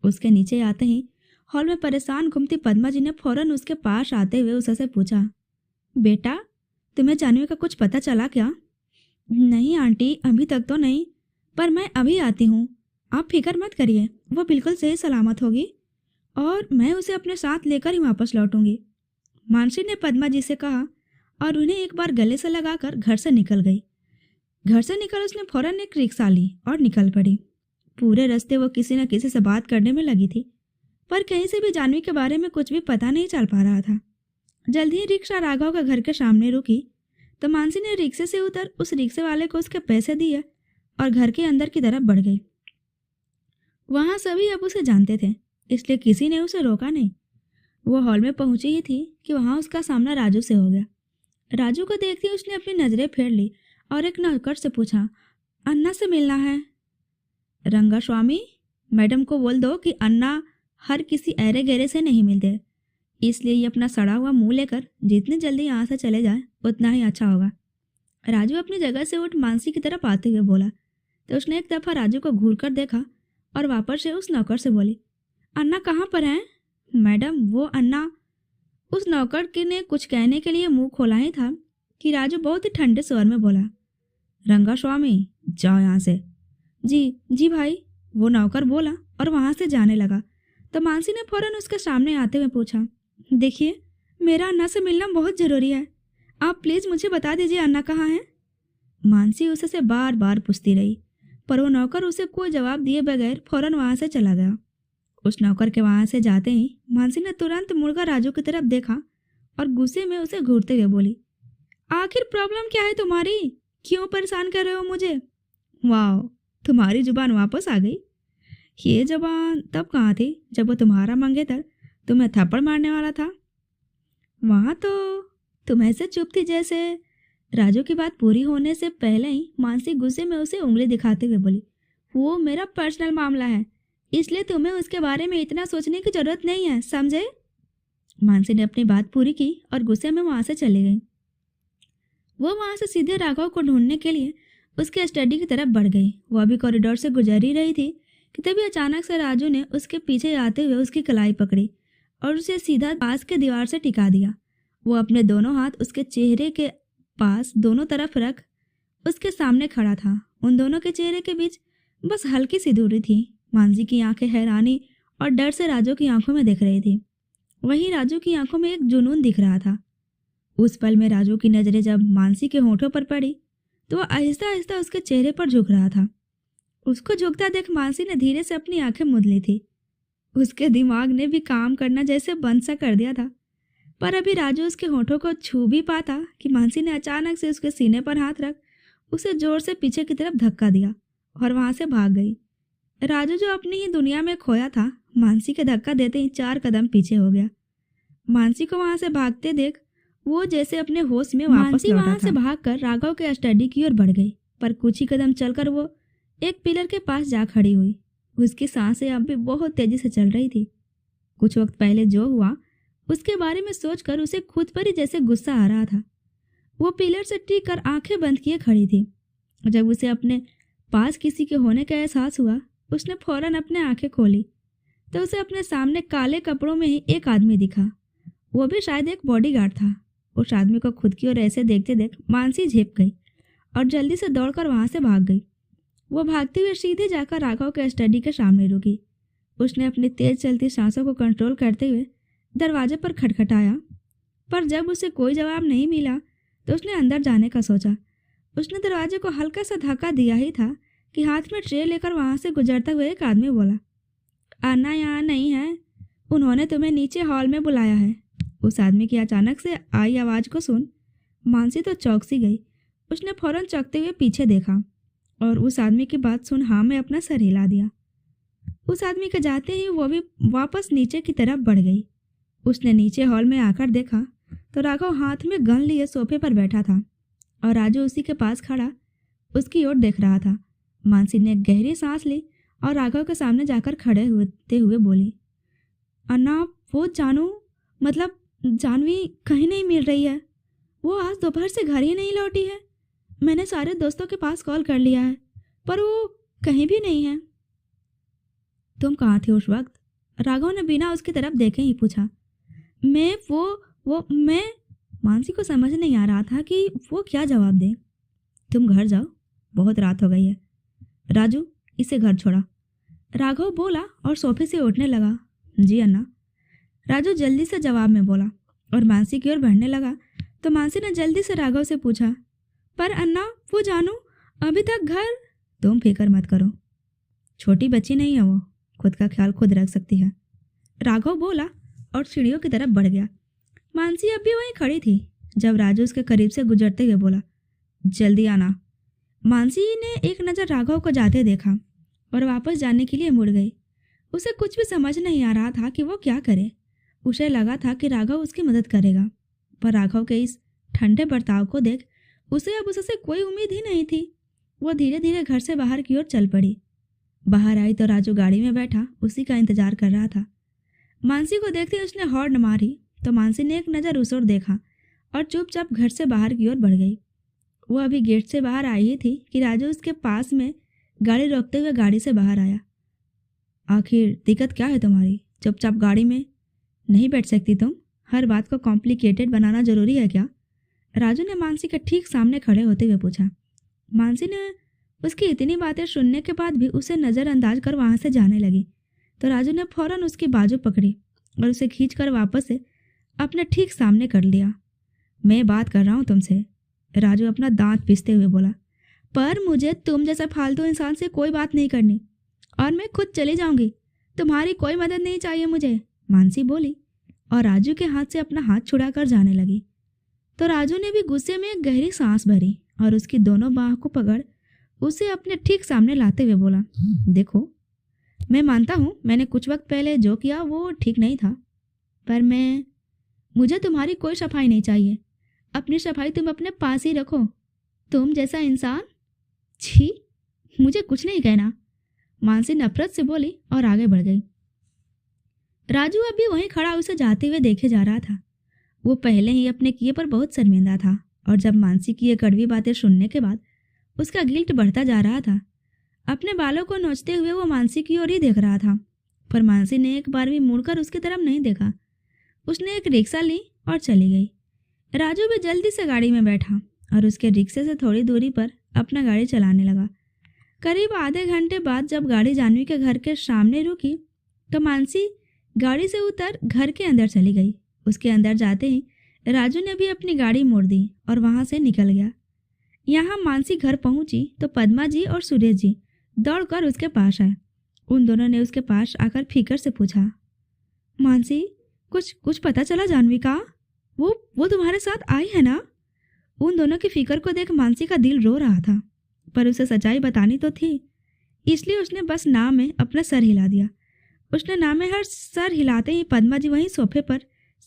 उसके नीचे आते ही हॉल में परेशान घूमती पद्मा जी ने फौरन उसके पास आते हुए उससे पूछा, बेटा, तुम्हें जानवी का कुछ पता चला क्या? नहीं आंटी, अभी तक तो नहीं, पर मैं अभी आती हूँ, आप फिक्र मत करिए, वो बिल्कुल सही सलामत होगी और मैं उसे अपने साथ लेकर ही वापस लौटूंगी, मानसी ने पद्मा जी से कहा और उन्हें एक बार गले से लगाकर घर से निकल गई। घर से निकल उसने फौरन एक रिक्शा ली और निकल पड़ी। पूरे रास्ते वो किसी न किसी से बात करने में लगी थी, पर कहीं से भी जानवी के बारे में कुछ भी पता नहीं चल पा रहा था। जल्द ही रिक्शा राघव का घर के सामने रुकी तो मानसी ने रिक्शे से उतर उस रिक्शे वाले को उसके पैसे दिए और घर के अंदर की तरफ बढ़ गई। वहां सभी अब उसे जानते थे, इसलिए किसी ने उसे रोका नहीं। वो हॉल में पहुंची ही थी कि वहां उसका सामना राजू से हो गया। राजू को देखते ही उसने अपनी नजरें फेर ली और एक नौकर से पूछा, अन्ना से मिलना है। रंगास्वामी, मैडम को बोल दो कि अन्ना हर किसी ऐरे गहरे से नहीं मिलते, इसलिए ये अपना सड़ा हुआ मुंह लेकर जितनी जल्दी यहाँ से चले जाए उतना ही अच्छा होगा। राजू अपनी जगह से उठ मानसी की तरफ आते हुए बोला तो उसने एक दफ़ा राजू को घूर कर देखा और वापस से उस नौकर से बोली, अन्ना कहाँ पर हैं? मैडम, वो अन्ना। उस नौकर के ने कुछ कहने के लिए मुंह खोला ही था कि राजू बहुत ही ठंडे स्वर में बोला, रंगास्वामी, जाओ यहाँ से। जी भाई, वो नौकर बोला और वहाँ से जाने लगा। तो मानसी ने फौरन उसके सामने आते हुए पूछा, देखिए, मेरा अन्ना से मिलना बहुत ज़रूरी है, आप प्लीज़ मुझे बता दीजिए अन्ना कहाँ है। मानसी उसे बार बार पूछती रही, पर वो नौकर उसे कोई जवाब दिए बगैर फौरन वहाँ से चला गया। उस नौकर के वहाँ से जाते ही मानसी ने तुरंत मुड़कर राजू की तरफ देखा और गुस्से में उसे घूरते हुए बोली, आखिर प्रॉब्लम क्या है तुम्हारी? क्यों परेशान कर रहे हो मुझे? वाह, तुम्हारी जुबान वापस आ गई। ये जुबान तब कहाँ थी जब वो तुम्हारा मंगेतर तुम्हें थप्पड़ मारने वाला था? वहाँ तो तुम ऐसे चुप थी जैसे। राजू की बात पूरी होने से पहले ही मानसी गुस्से में उसे उंगली दिखाते हुए बोली, वो मेरा पर्सनल मामला है, इसलिए तुम्हें उसके बारे में इतना सोचने की जरूरत नहीं है, समझे? मानसी ने अपनी बात पूरी की और गुस्से में वहाँ से चली गई। वो वहाँ से सीधे राघव को ढूंढने के लिए उसके स्टडी की तरफ बढ़ गई। वह अभी कॉरिडोर से गुजर ही रही थी कि तभी अचानक से राजू ने उसके पीछे आते हुए उसकी कलाई पकड़ी और उसे सीधा पास के दीवार से टिका दिया। वो अपने दोनों हाथ उसके चेहरे के पास दोनों तरफ रख उसके सामने खड़ा था। उन दोनों के चेहरे के बीच बस हल्की सी दूरी थी। मानसी की आंखें हैरानी और डर से राजू की आंखों में दिख रही थी, वहीं राजू की आंखों में एक जुनून दिख रहा था। उस पल में राजू की नजरें जब मानसी के होठों पर पड़ी तो वह आहिस्ता आहिस्ता उसके चेहरे पर झुक रहा था। उसको झुकता देख मानसी ने धीरे से अपनी आंखें मूंद ली थी। उसके दिमाग ने भी काम करना जैसे बंद सा कर दिया था, पर अभी राजू उसके होठों को छू भी पाता कि मानसी ने अचानक से उसके सीने पर हाथ रख उसे जोर से पीछे की तरफ धक्का दिया और वहां से भाग गई। राजू जो अपनी ही दुनिया में खोया था, मानसी के धक्का देते ही 4 कदम पीछे हो गया। मानसी को वहां से भागते देख वो जैसे अपने होश में वापस लौटा था। वहां से भागकर राघव के स्टडी की ओर बढ़ गई, पर कुछ ही कदम चलकर वो एक पिलर के पास जा खड़ी हुई। उसकी सांसें अब भी बहुत तेजी से चल रही थी। कुछ वक्त पहले जो हुआ उसके बारे में सोचकर उसे खुद पर ही जैसे गुस्सा आ रहा था। वो पिलर से टिक कर आंखें बंद किए खड़ी थी। जब उसे अपने पास किसी के होने का एहसास हुआ, उसने फौरन अपने आंखें खोली तो उसे अपने सामने काले कपड़ों में ही एक आदमी दिखा। वो भी शायद एक बॉडीगार्ड था। उस आदमी को खुद की ओर ऐसे देखते देख मानसी झेप गई और जल्दी से दौड़कर वहां से भाग गई। वो भागते हुए सीधे जाकर राघव के स्टडी के सामने रुकी। उसने अपनी तेज चलती सांसों को कंट्रोल करते हुए दरवाजे पर खटखटाया, पर जब उसे कोई जवाब नहीं मिला तो उसने अंदर जाने का सोचा। उसने दरवाजे को हल्का सा धक्का दिया ही था कि हाथ में ट्रे लेकर वहां से गुजरता हुआ एक आदमी बोला, अन्ना यहाँ नहीं है, उन्होंने तुम्हें नीचे हॉल में बुलाया है। उस आदमी की अचानक से आई आवाज़ को सुन मानसी तो चौंक सी गई। उसने फौरन चौंकते हुए पीछे देखा और उस आदमी की बात सुन हाँ में अपना सर हिला दिया। उस आदमी के जाते ही वो भी वापस नीचे की तरफ बढ़ गई। उसने नीचे हॉल में आकर देखा तो राघव हाथ में गन लिए सोफे पर बैठा था और राजू उसी के पास खड़ा उसकी ओर देख रहा था। मानसी ने गहरी सांस ली और राघव के सामने जाकर खड़े होते हुए बोली, अन्ना, वो जानवी कहीं नहीं मिल रही है। वो आज दोपहर से घर ही नहीं लौटी है। मैंने सारे दोस्तों के पास कॉल कर लिया है, पर वो कहीं भी नहीं है। तुम कहाँ थे उस वक्त? राघव ने बिना उसकी तरफ देखे ही पूछा। मैं मानसी को समझ नहीं आ रहा था कि वो क्या जवाब दे। तुम घर जाओ, बहुत रात हो गई है। राजू, इसे घर छोड़ा। राघव बोला और सोफे से उठने लगा। जी अन्ना, राजू जल्दी से जवाब में बोला और मानसी की ओर बढ़ने लगा तो मानसी ने जल्दी से राघव से पूछा, पर अन्ना, वो जानू अभी तक घर? तुम फिक्र मत करो, छोटी बच्ची नहीं है, वो खुद का ख्याल खुद रख सकती है। राघव बोला और सीढ़ियों की तरफ बढ़ गया। मानसी अब भी वहीं खड़ी थी जब राजू उसके करीब से गुजरते हुए बोला, जल्दी आना। मानसी ने एक नज़र राघव को जाते देखा और वापस जाने के लिए मुड़ गई। उसे कुछ भी समझ नहीं आ रहा था कि वो क्या करे। उसे लगा था कि राघव उसकी मदद करेगा, पर राघव के इस ठंडे बर्ताव को देख उसे अब उससे कोई उम्मीद ही नहीं थी। वो धीरे धीरे घर से बाहर की ओर चल पड़ी। बाहर आई तो राजू गाड़ी में बैठा उसी का इंतजार कर रहा था। मानसी को देखते उसने हॉर्न मारी तो मानसी ने एक नज़र उस ओर देखा और चुपचाप घर से बाहर की ओर बढ़ गई। वो अभी गेट से बाहर आई ही थी कि राजू उसके पास में गाड़ी रोकते हुए गाड़ी से बाहर आया। आखिर दिक्कत क्या है तुम्हारी? चुपचाप गाड़ी में नहीं बैठ सकती तुम? हर बात को कॉम्प्लिकेटेड बनाना जरूरी है क्या? राजू ने मानसी के ठीक सामने खड़े होते हुए पूछा। मानसी ने उसकी इतनी बातें सुनने के बाद भी उसे नज़रअंदाज कर वहाँ से जाने लगी तो राजू ने फौरन उसकी बाजू पकड़ी और उसे खींचकर वापस से अपने ठीक सामने कर लिया। मैं बात कर रहा हूँ तुमसे, राजू अपना दांत पीसते हुए बोला। पर मुझे तुम जैसा फालतू इंसान से कोई बात नहीं करनी और मैं खुद चली जाऊंगी। तुम्हारी कोई मदद नहीं चाहिए मुझे, मानसी बोली और राजू के हाथ से अपना हाथ छुड़ाकर जाने लगी। तो राजू ने भी गुस्से में एक गहरी सांस भरी और उसकी दोनों बाहों को पकड़ उसे अपने ठीक सामने लाते हुए बोला, देखो मैं मानता हूँ मैंने कुछ वक्त पहले जो किया वो ठीक नहीं था, पर मुझे तुम्हारी कोई सफाई नहीं चाहिए। अपनी सफाई तुम अपने पास ही रखो। तुम जैसा इंसान, छी, मुझे कुछ नहीं कहना, मानसी नफरत से बोली और आगे बढ़ गई। राजू अभी वहीं खड़ा उसे जाते हुए देखे जा रहा था। वो पहले ही अपने किए पर बहुत शर्मिंदा था और जब मानसी की ये कड़वी बातें सुनने के बाद उसका गिल्ट बढ़ता जा रहा था। अपने बालों को नोचते हुए वो मानसी की ओर ही देख रहा था, पर मानसी ने एक बार भी मुड़कर उसकी तरफ नहीं देखा। उसने एक रिक्शा ली और चली गई। राजू भी जल्दी से गाड़ी में बैठा और उसके रिक्शे से थोड़ी दूरी पर अपना गाड़ी चलाने लगा। करीब आधे घंटे बाद जब गाड़ी जानवी के घर के सामने रुकी तो मानसी गाड़ी से उतर घर के अंदर चली गई। उसके अंदर जाते ही राजू ने भी अपनी गाड़ी मोड़ दी और वहां से निकल गया। यहाँ मानसी घर पहुंची तो पद्मा जी और सुरेश जी दौड़कर उसके पास आए। उन दोनों ने उसके पास आकर फिकर से पूछा, मानसी कुछ पता चला जानवी का? वो तुम्हारे साथ आई है ना? उन दोनों की फिक्र को देख मानसी का दिल रो रहा था, पर उसे सच्चाई बतानी तो थी, इसलिए उसने बस नाम में अपना सर हिला दिया। उसने नाम में हर सर हिलाते ही पद्मा जी वहीं सोफे पर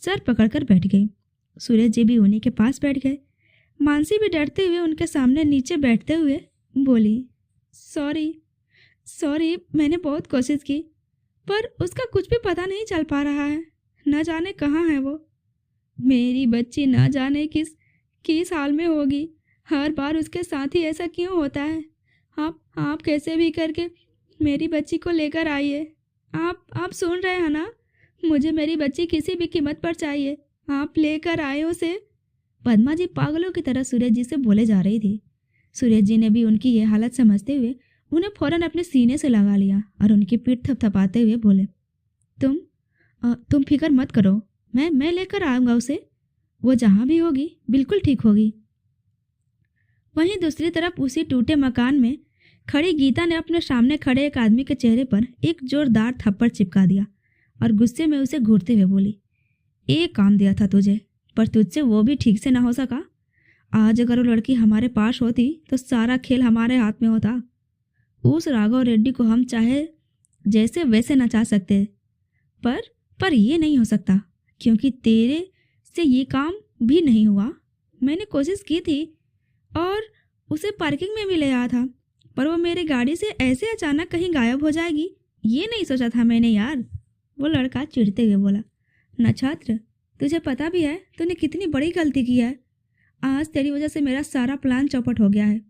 सर पकड़कर बैठ गई। सुरेश जी भी उन्हीं के पास बैठ गए। मानसी भी डरते हुए उनके सामने नीचे बैठते हुए बोली, सॉरी, मैंने बहुत कोशिश की पर उसका कुछ भी पता नहीं चल पा रहा है। न जाने कहाँ है वो। मेरी बच्ची न जाने किस हाल में होगी। हर बार उसके साथ ही ऐसा क्यों होता है? आप कैसे भी करके मेरी बच्ची को लेकर आइए। आप सुन रहे हैं ना? मुझे मेरी बच्ची किसी भी कीमत पर चाहिए। आप लेकर आए उसे। पद्मा जी पागलों की तरह सुरेश जी से बोले जा रही थी। सुरेश जी ने भी उनकी ये हालत समझते हुए उन्हें फौरन अपने सीने से लगा लिया और उनकी पीठ थपथपाते हुए बोले, तुम फिक्र मत करो, मैं लेकर आऊँगा उसे। वो जहाँ भी होगी बिल्कुल ठीक होगी। वहीं दूसरी तरफ उसी टूटे मकान में खड़ी गीता ने अपने सामने खड़े एक आदमी के चेहरे पर एक जोरदार थप्पड़ चिपका दिया और गुस्से में उसे घूरते हुए बोली, एक काम दिया था तुझे, पर तुझसे वो भी ठीक से ना हो सका। आज अगर वो लड़की हमारे पास होती तो सारा खेल हमारे हाथ में होता। उस राघव रेड्डी को हम चाहे जैसे वैसे नचा सकते, पर ये नहीं हो सकता क्योंकि तेरे से ये काम भी नहीं हुआ। मैंने कोशिश की थी और उसे पार्किंग में भी ले आया था, पर वो मेरी गाड़ी से ऐसे अचानक कहीं गायब हो जाएगी ये नहीं सोचा था मैंने यार। वो लड़का चिढ़ते हुए बोला, नक्षत्र, तुझे पता भी है तूने कितनी बड़ी गलती की है। आज तेरी वजह से मेरा सारा प्लान चौपट हो गया है।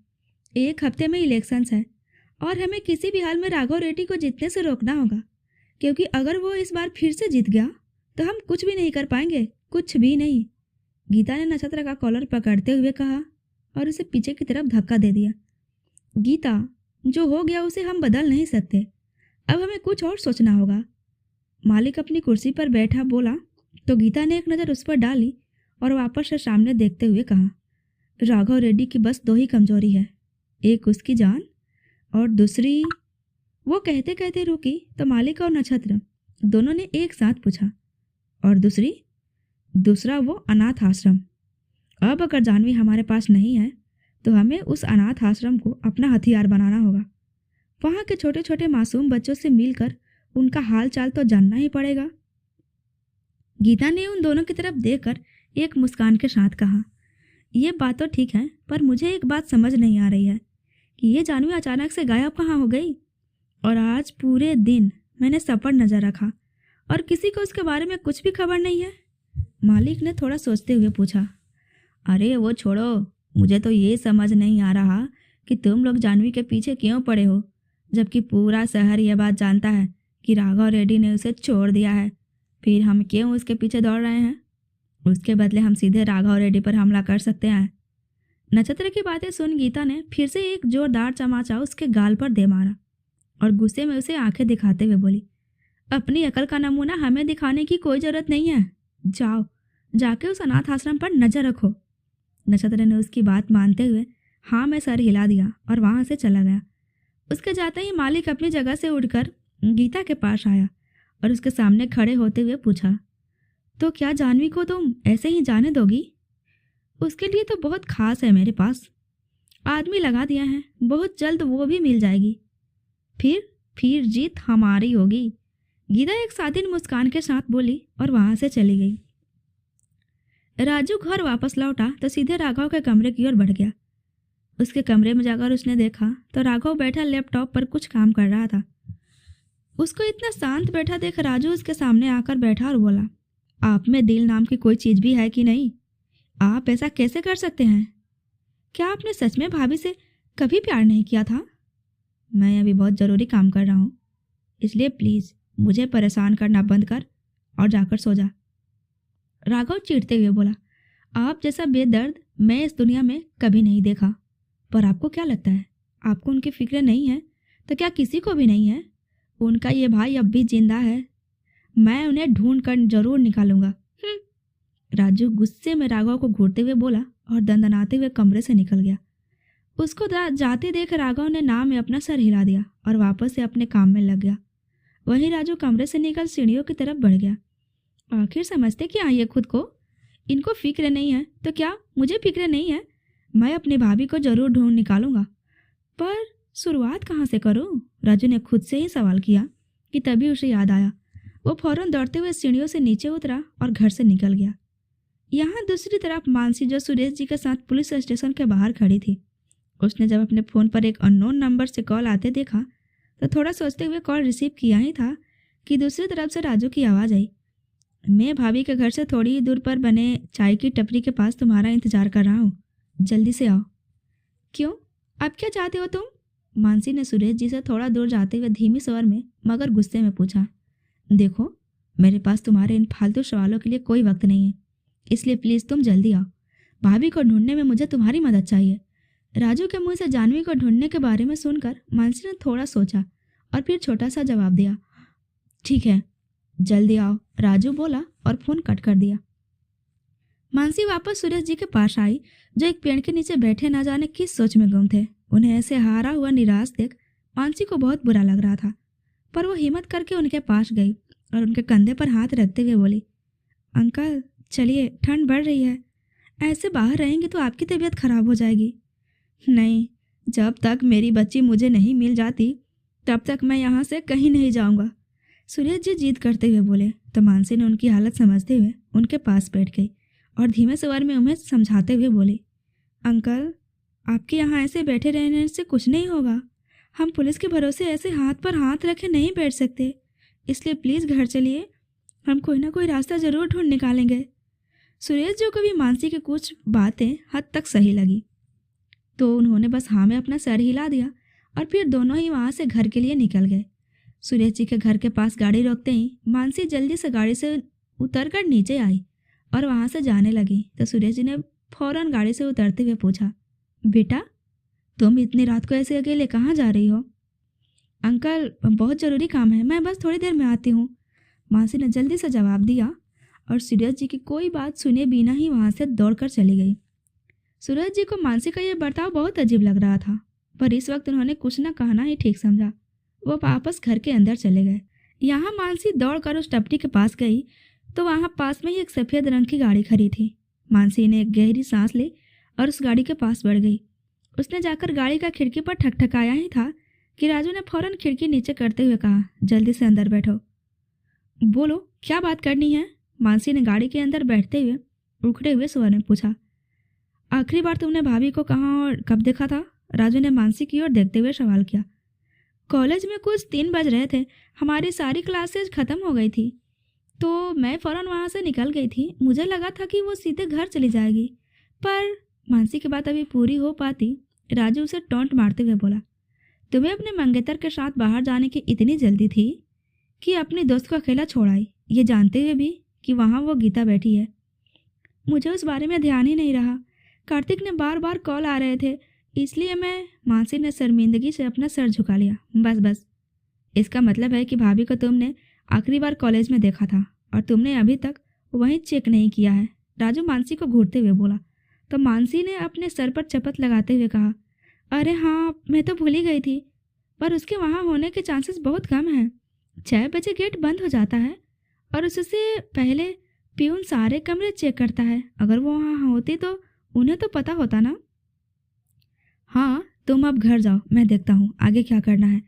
1 हफ्ते में इलेक्शंस है और हमें किसी भी हाल में राघव रेड्डी को जीतने से रोकना होगा, क्योंकि अगर वो इस बार फिर से जीत गया तो हम कुछ भी नहीं कर पाएंगे, कुछ भी नहीं। गीता ने नक्षत्र का कॉलर पकड़ते हुए कहा और उसे पीछे की तरफ धक्का दे दिया। गीता, जो हो गया उसे हम बदल नहीं सकते, अब हमें कुछ और सोचना होगा। मालिक अपनी कुर्सी पर बैठा बोला तो गीता ने एक नज़र उस पर डाली और वापस से सामने देखते हुए कहा, राघव रेड्डी की बस 2 ही कमजोरी है, एक उसकी जान और दूसरी। वो कहते कहते रुकी तो मालिक और नक्षत्र दोनों ने एक साथ पूछा, और दूसरा वो अनाथ आश्रम। अब अगर जानवी हमारे पास नहीं है तो हमें उस अनाथ आश्रम को अपना हथियार बनाना होगा। वहाँ के छोटे छोटे मासूम बच्चों से मिलकर उनका हाल चाल तो जानना ही पड़ेगा। गीता ने उन दोनों की तरफ देखकर एक मुस्कान के साथ कहा, ये बात तो ठीक है, पर मुझे एक बात समझ नहीं आ रही है कि ये जानवी अचानक से गायब कहाँ हो गई। और आज पूरे दिन मैंने सब पर नजर रखा और किसी को उसके बारे में कुछ भी खबर नहीं है। मालिक ने थोड़ा सोचते हुए पूछा, अरे वो छोड़ो, मुझे तो ये समझ नहीं आ रहा कि तुम लोग जानवी के पीछे क्यों पड़े हो, जबकि पूरा शहर यह बात जानता है कि राघव रेड्डी ने उसे छोड़ दिया है। फिर हम क्यों उसके पीछे दौड़ रहे हैं? उसके बदले हम सीधे राघव रेड्डी पर हमला कर सकते हैं। नक्षत्र की बातें सुन गीता ने फिर से एक जोरदार चमाचा उसके गाल पर दे मारा और गुस्से में उसे आंखें दिखाते हुए बोली, अपनी अकल का नमूना हमें दिखाने की कोई जरूरत नहीं है। जाओ, जाके उस अनाथ आश्रम पर नजर रखो। नक्षत्र ने उसकी बात मानते हुए हाँ में सर हिला दिया और वहां से चला गया। उसके जाते ही मालिक अपनी जगह से उठकर गीता के पास आया और उसके सामने खड़े होते हुए पूछा, तो क्या जानवी को तुम ऐसे ही जाने दोगी? उसके लिए तो बहुत खास है मेरे पास, आदमी लगा दिया है, बहुत जल्द वो भी मिल जाएगी। फिर जीत हमारी होगी। गीता एक सादिन मुस्कान के साथ बोली और वहां से चली गई। राजू घर वापस लौटा तो सीधे राघव के कमरे की ओर बढ़ गया। उसके कमरे में जाकर उसने देखा तो राघव बैठा लैपटॉप पर कुछ काम कर रहा था। उसको इतना शांत बैठा देख राजू उसके सामने आकर बैठा और बोला, आप में दिल नाम की कोई चीज भी है कि नहीं? आप ऐसा कैसे कर सकते हैं? क्या आपने सच में भाभी से कभी प्यार नहीं किया था? मैं अभी बहुत ज़रूरी काम कर रहा हूँ, इसलिए प्लीज़ मुझे परेशान करना बंद कर और जाकर सो जा। राघव चीढ़ते हुए बोला, आप जैसा बेदर्द मैं इस दुनिया में कभी नहीं देखा। पर आपको क्या लगता है आपको उनकी फिक्र नहीं है? तो क्या किसी को भी नहीं है? उनका ये भाई अब भी जिंदा है, मैं उन्हें ढूंढ कर जरूर निकालूंगा। राजू गुस्से में राघव को घूरते हुए बोला और दंदनाते हुए कमरे से निकल गया। उसको जाते देख राघव ने नाम में अपना सर हिला दिया और वापस से अपने काम में लग गया। वहीं राजू कमरे से निकल सीढ़ियों की तरफ बढ़ गया। आखिर समझते क्या ये खुद को? इनको फिक्र नहीं है तो क्या मुझे फिक्र नहीं है? मैं अपनी भाभी को जरूर ढूंढ निकालूंगा, पर शुरुआत कहाँ से करूं? राजू ने खुद से ही सवाल किया कि तभी उसे याद आया। वो फौरन दौड़ते हुए सीढ़ियों से नीचे उतरा और घर से निकल गया। यहाँ दूसरी तरफ मानसी जो सुरेश जी के साथ पुलिस स्टेशन के बाहर खड़ी थी, उसने जब अपने फ़ोन पर एक अननोन नंबर से कॉल आते देखा तो थोड़ा सोचते हुए कॉल रिसीव किया ही था कि दूसरी तरफ से राजू की आवाज़ आई, मैं भाभी के घर से थोड़ी ही दूर पर बने चाय की टपरी के पास तुम्हारा इंतजार कर रहा हूँ, जल्दी से आओ। क्यों, अब क्या चाहते हो तुम? मानसी ने सुरेश जी से थोड़ा दूर जाते हुए धीमी स्वर में मगर गुस्से में पूछा। देखो, मेरे पास तुम्हारे इन फालतू सवालों के लिए कोई वक्त नहीं है, इसलिए प्लीज़ तुम जल्दी आओ। भाभी को ढूंढने में मुझे तुम्हारी मदद चाहिए। राजू के मुंह से जानवी को ढूंढने के बारे में सुनकर मानसी ने थोड़ा सोचा और फिर छोटा सा जवाब दिया, ठीक है, जल्दी आओ। राजू बोला और फ़ोन कट कर दिया। मानसी वापस सुरेश जी के पास आई जो एक पेड़ के नीचे बैठे न जाने किस सोच में गुम थे। उन्हें ऐसे हारा हुआ निराश देख मानसी को बहुत बुरा लग रहा था, पर वो हिम्मत करके उनके पास गई और उनके कंधे पर हाथ रखते हुए बोली, अंकल चलिए, ठंड बढ़ रही है, ऐसे बाहर रहेंगे तो आपकी तबीयत खराब हो जाएगी। नहीं, जब तक मेरी बच्ची मुझे नहीं मिल जाती तब तक मैं यहाँ से कहीं नहीं जाऊँगा, सुरेश जी जिद करते हुए बोले। तो मानसी ने उनकी हालत समझते हुए उनके पास बैठ गई और धीमे स्वर में उन्हें समझाते हुए बोली, अंकल आपके यहाँ ऐसे बैठे रहने से कुछ नहीं होगा, हम पुलिस के भरोसे ऐसे हाथ पर हाथ रखे नहीं बैठ सकते, इसलिए प्लीज़ घर चलिए, हम कोई ना कोई रास्ता ज़रूर ढूंढ निकालेंगे। सुरेश जी को भी मानसी की कुछ बातें हद तक सही लगी तो उन्होंने बस हाँ में अपना सर हिला दिया और फिर दोनों ही वहाँ से घर के लिए निकल गए। सुरेश जी के घर के पास गाड़ी रोकते ही मानसी जल्दी से गाड़ी से उतरकर नीचे आई और वहाँ से जाने लगी तो सुरेश जी ने फौरन गाड़ी से उतरते हुए पूछा, बेटा तुम इतनी रात को ऐसे अकेले कहाँ जा रही हो? अंकल बहुत ज़रूरी काम है, मैं बस थोड़ी देर में आती हूँ, मानसी ने जल्दी से जवाब दिया और सुरेश जी की कोई बात सुने बिना ही वहाँ से दौड़कर चली गई। सुरेश जी को मानसी का यह बर्ताव बहुत अजीब लग रहा था, पर इस वक्त उन्होंने कुछ न कहना ही ठीक समझा। वो वापस घर के अंदर चले गए। यहाँ मानसी दौड़कर उस टपरी के पास गई तो वहाँ पास में ही एक सफ़ेद रंग की गाड़ी खड़ी थी। मानसी ने एक गहरी सांस ली और उस गाड़ी के पास बढ़ गई। उसने जाकर गाड़ी का खिड़की पर ठकठकाया ही था कि राजू ने फौरन खिड़की नीचे करते हुए कहा, जल्दी से अंदर बैठो। बोलो क्या बात करनी है? मानसी ने गाड़ी के अंदर बैठते हुए उखड़े हुए स्वर में पूछा। आखिरी बार तुमने भाभी को कहाँ और कब देखा था? राजू ने मानसी की ओर देखते हुए सवाल किया। कॉलेज में कुछ 3 बज रहे थे, हमारी सारी क्लासेज खत्म हो गई थी तो मैं फ़ौरन वहाँ से निकल गई थी। मुझे लगा था कि वो सीधे घर चली जाएगी, पर मानसी की बात अभी पूरी हो पाती राजू उसे टोंट मारते हुए बोला, तुम्हें अपने मंगेतर के साथ बाहर जाने की इतनी जल्दी थी कि अपने दोस्त को अकेला छोड़ आई, ये जानते हुए भी कि वहाँ वो गीता बैठी है। मुझे उस बारे में ध्यान ही नहीं रहा। कार्तिक ने बार बार कॉल आ रहे थे, इसलिए मैं। मानसी ने शर्मिंदगी से अपना सर झुका लिया। बस, इसका मतलब है कि भाभी को तुमने आखिरी बार कॉलेज में देखा था और तुमने अभी तक वहीं चेक नहीं किया है, राजू मानसी को घूरते हुए बोला। तो मानसी ने अपने सर पर चपत लगाते हुए कहा, अरे हाँ, मैं तो भूल ही गई थी, पर उसके वहाँ होने के चांसेस बहुत कम हैं। 6 बजे गेट बंद हो जाता है और उससे पहले प्यून सारे कमरे चेक करता है। अगर वो वहाँ होती तो उन्हें तो पता होता ना। हाँ, तुम अब घर जाओ, मैं देखता हूँ आगे क्या करना है,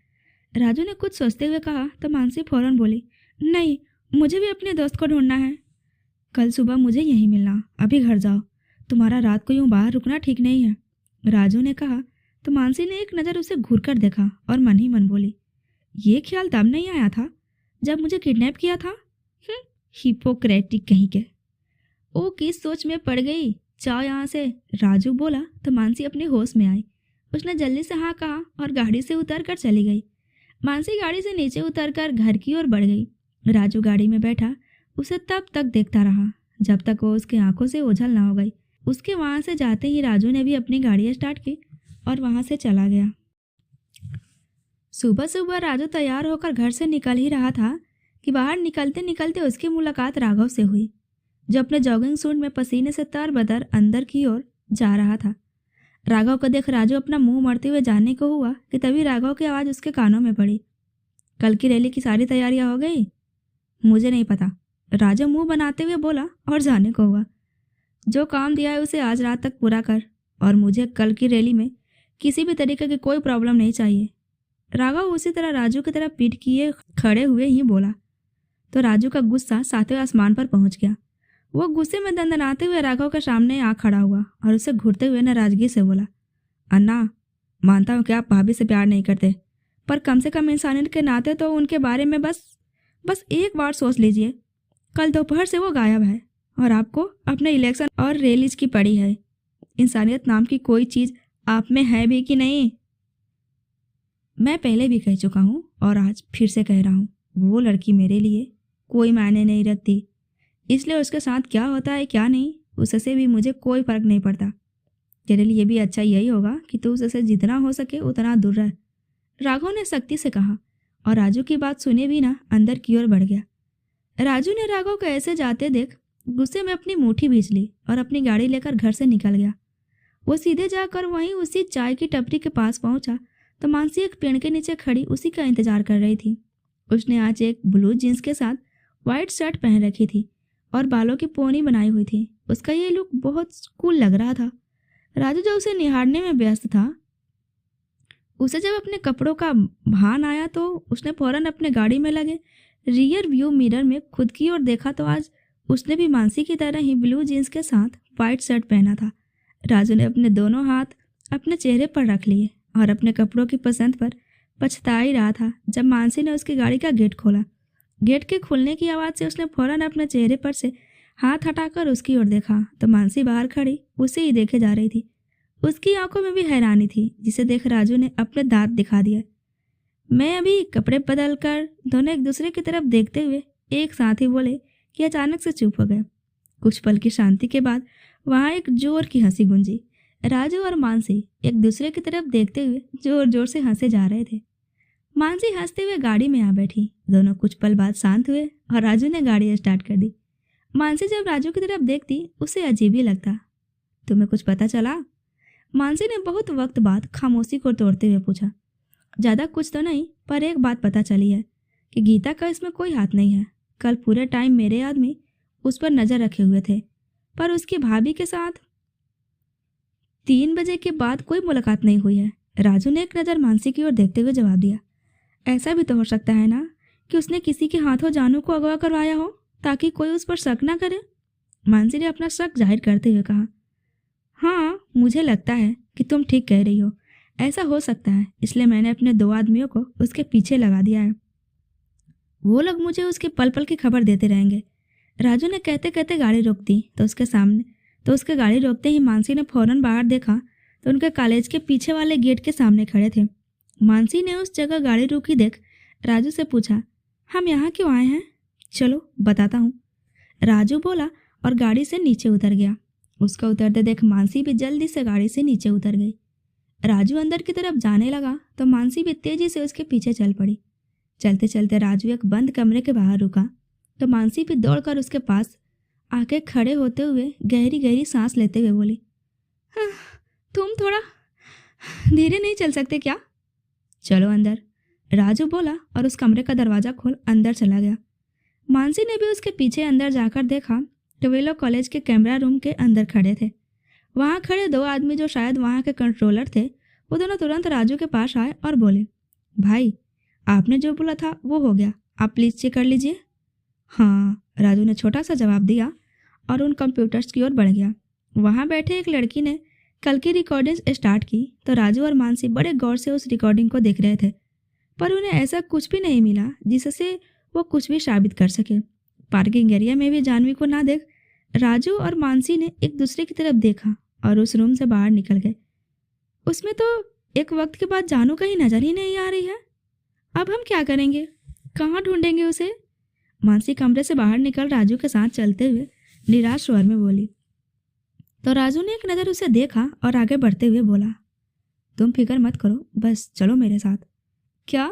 राजू ने कुछ सोचते हुए कहा। तो मानसी फौरन बोली, नहीं, मुझे भी अपने दोस्त को ढूंढना है। कल सुबह मुझे यहीं मिलना, अभी घर जाओ, तुम्हारा रात को यूं बाहर रुकना ठीक नहीं है, राजू ने कहा। तो मानसी ने एक नज़र उसे घूर कर देखा और मन ही मन बोली, ये ख्याल तब नहीं आया था जब मुझे किडनैप किया था। हिपोक्रेटिक कहीं के। ओ किस सोच में पड़ गई, जाओ यहाँ से, राजू बोला। तो मानसी अपने होश में आई। उसने जल्दी से हाँ कहा और गाड़ी से उतर कर चली गई। मानसी गाड़ी से नीचे उतरकर घर की ओर बढ़ गई। राजू गाड़ी में बैठा उसे तब तक देखता रहा जब तक वो उसकी आंखों से ओझल ना हो गई। उसके वहाँ से जाते ही राजू ने भी अपनी गाड़ी स्टार्ट की और वहाँ से चला गया। सुबह सुबह राजू तैयार होकर घर से निकल ही रहा था कि बाहर निकलते निकलते उसकी मुलाकात राघव से हुई, जो अपने जॉगिंग सूट में पसीने से तरबतर अंदर की ओर जा रहा था। राघव को देख राजू अपना मुंह मोड़ते हुए जाने को हुआ कि तभी राघव की आवाज़ उसके कानों में पड़ी। कल की रैली की सारी तैयारियां हो गई? मुझे नहीं पता, राजू मुंह बनाते हुए बोला और जाने को हुआ। जो काम दिया है उसे आज रात तक पूरा कर, और मुझे कल की रैली में किसी भी तरीके की कोई प्रॉब्लम नहीं चाहिए। राघव उसी तरह राजू की तरफ पीठ किए खड़े हुए ही बोला। तो राजू का गुस्सा सातवें आसमान पर पहुंच गया। वो गुस्से में दंदनाते हुए राघव के सामने आ खड़ा हुआ और उसे घूरते हुए नाराजगी से बोला, अन्ना, मानता हूँ कि आप भाभी से प्यार नहीं करते, पर कम से कम इंसानियत के नाते तो उनके बारे में बस एक बार सोच लीजिए। कल दोपहर से वो गायब है और आपको अपने इलेक्शन और रैलीज की पड़ी है। इंसानियत नाम की कोई चीज़ आप में है भी कि नहीं? मैं पहले भी कह चुका हूँ और आज फिर से कह रहा हूँ, वो लड़की मेरे लिए कोई मायने नहीं रखती, इसलिए उसके साथ क्या होता है क्या नहीं उससे भी मुझे कोई फ़र्क नहीं पड़ता। तेरे लिए भी अच्छा यही होगा कि तू उससे जितना हो सके उतना दूर रह, राघव ने सख्ती से कहा। और राजू की बात सुने भी ना अंदर की ओर बढ़ गया। राजू ने राघव को ऐसे जाते देख गुस्से में अपनी मुट्ठी भींच ली और अपनी गाड़ी लेकर घर से निकल गया। वो सीधे जाकर वहीं उसी चाय की टपरी के पास पहुंचा तो मानसी एक पेड़ के नीचे खड़ी उसी का इंतजार कर रही थी। उसने आज एक ब्लू जीन्स के साथ वाइट शर्ट पहन रखी थी और बालों की पोनी बनाई हुई थी। उसका ये लुक बहुत कूल लग रहा था। राजू जो उसे निहारने में व्यस्त था, उसे जब अपने कपड़ों का भान आया तो उसने फौरन अपने गाड़ी में लगे रियर व्यू मिरर में खुद की ओर देखा तो आज उसने भी मानसी की तरह ही ब्लू जीन्स के साथ वाइट शर्ट पहना था। राजू ने अपने दोनों हाथ अपने चेहरे पर रख लिए और अपने कपड़ों की पसंद पर पछता ही रहा था जब मानसी ने उसकी गाड़ी का गेट खोला। गेट के खुलने की आवाज़ से उसने फौरन अपने चेहरे पर से हाथ हटाकर उसकी ओर देखा तो मानसी बाहर खड़ी उसे ही देखे जा रही थी। उसकी आंखों में भी हैरानी थी, जिसे देख राजू ने अपने दांत दिखा दिया। मैं अभी कपड़े बदल कर दोनों एक दूसरे की तरफ देखते हुए एक साथ ही बोले कि अचानक से चुप हो गए। कुछ पल की शांति के बाद वहाँ एक जोर की हंसी गूंजी। राजू और मानसी एक दूसरे की तरफ देखते हुए जोर जोर से हंसे जा रहे थे। मानसी हंसते हुए गाड़ी में आ बैठी। दोनों कुछ पल बाद शांत हुए और राजू ने गाड़ी स्टार्ट कर दी। मानसी जब राजू की तरफ देखती उसे अजीब ही लगता। तुम्हें कुछ पता चला? मानसी ने बहुत वक्त बाद खामोशी को तोड़ते हुए पूछा। ज़्यादा कुछ तो नहीं, पर एक बात पता चली है कि गीता का इसमें कोई हाथ नहीं है। कल पूरे टाइम मेरे आदमी उस पर नज़र रखे हुए थे, पर उसकी भाभी के साथ 3 बजे के बाद कोई मुलाकात नहीं हुई है। राजू ने एक नज़र मानसी की ओर देखते हुए जवाब दिया। ऐसा भी तो हो सकता है ना कि उसने किसी के हाथों जानू को अगवा करवाया हो, ताकि कोई उस पर शक ना करे। मानसी ने अपना शक जाहिर करते हुए कहा, हाँ मुझे लगता है कि तुम ठीक कह रही हो, ऐसा हो सकता है, इसलिए मैंने अपने 2 आदमियों को उसके पीछे लगा दिया है। वो लोग मुझे उसके पल पल की खबर देते रहेंगे। राजू ने कहते कहते गाड़ी रोक दी तो उसके गाड़ी रोकते ही मानसी ने फौरन बाहर देखा तो उनके कॉलेज के पीछे वाले गेट के सामने खड़े थे। मानसी ने उस जगह गाड़ी रोकी देख राजू से पूछा, हम यहाँ क्यों आए हैं? चलो बताता हूँ, राजू बोला और गाड़ी से नीचे उतर गया। उसका उतरते देख मानसी भी जल्दी से गाड़ी से नीचे उतर गई। राजू अंदर की तरफ जाने लगा तो मानसी भी तेजी से उसके पीछे चल पड़ी। चलते चलते राजू एक बंद कमरे के बाहर रुका तो मानसी भी दौड़कर उसके पास आके खड़े होते हुए गहरी गहरी सांस लेते हुए बोली, हाँ, तुम थोड़ा धीरे नहीं चल सकते क्या? चलो अंदर, राजू बोला और उस कमरे का दरवाज़ा खोल अंदर चला गया। मानसी ने भी उसके पीछे अंदर जाकर देखा तो वे लोग कॉलेज के कैमरा रूम के अंदर खड़े थे। वहाँ खड़े 2 आदमी जो शायद वहाँ के कंट्रोलर थे, वो दोनों तुरंत राजू के पास आए और बोले, भाई आपने जो बोला था वो हो गया, आप प्लीज़ चेक कर लीजिए। हाँ, राजू ने छोटा सा जवाब दिया और उन कंप्यूटर्स की ओर बढ़ गया। वहाँ बैठे एक लड़की ने कल की रिकॉर्डिंग स्टार्ट की तो राजू और मानसी बड़े गौर से उस रिकॉर्डिंग को देख रहे थे, पर उन्हें ऐसा कुछ भी नहीं मिला जिससे वो कुछ भी साबित कर सके। पार्किंग एरिया में भी जानवी को ना देख राजू और मानसी ने एक दूसरे की तरफ देखा और उस रूम से बाहर निकल गए। उसमें तो एक वक्त के बाद जानू कहीं नजर ही नहीं आ रही है। अब हम क्या करेंगे, कहाँ ढूंढेंगे उसे? मानसी कमरे से बाहर निकल राजू के साथ चलते हुए निराश स्वर में बोली। तो राजू ने एक नज़र उसे देखा और आगे बढ़ते हुए बोला, तुम फिक्र मत करो, बस चलो मेरे साथ। क्या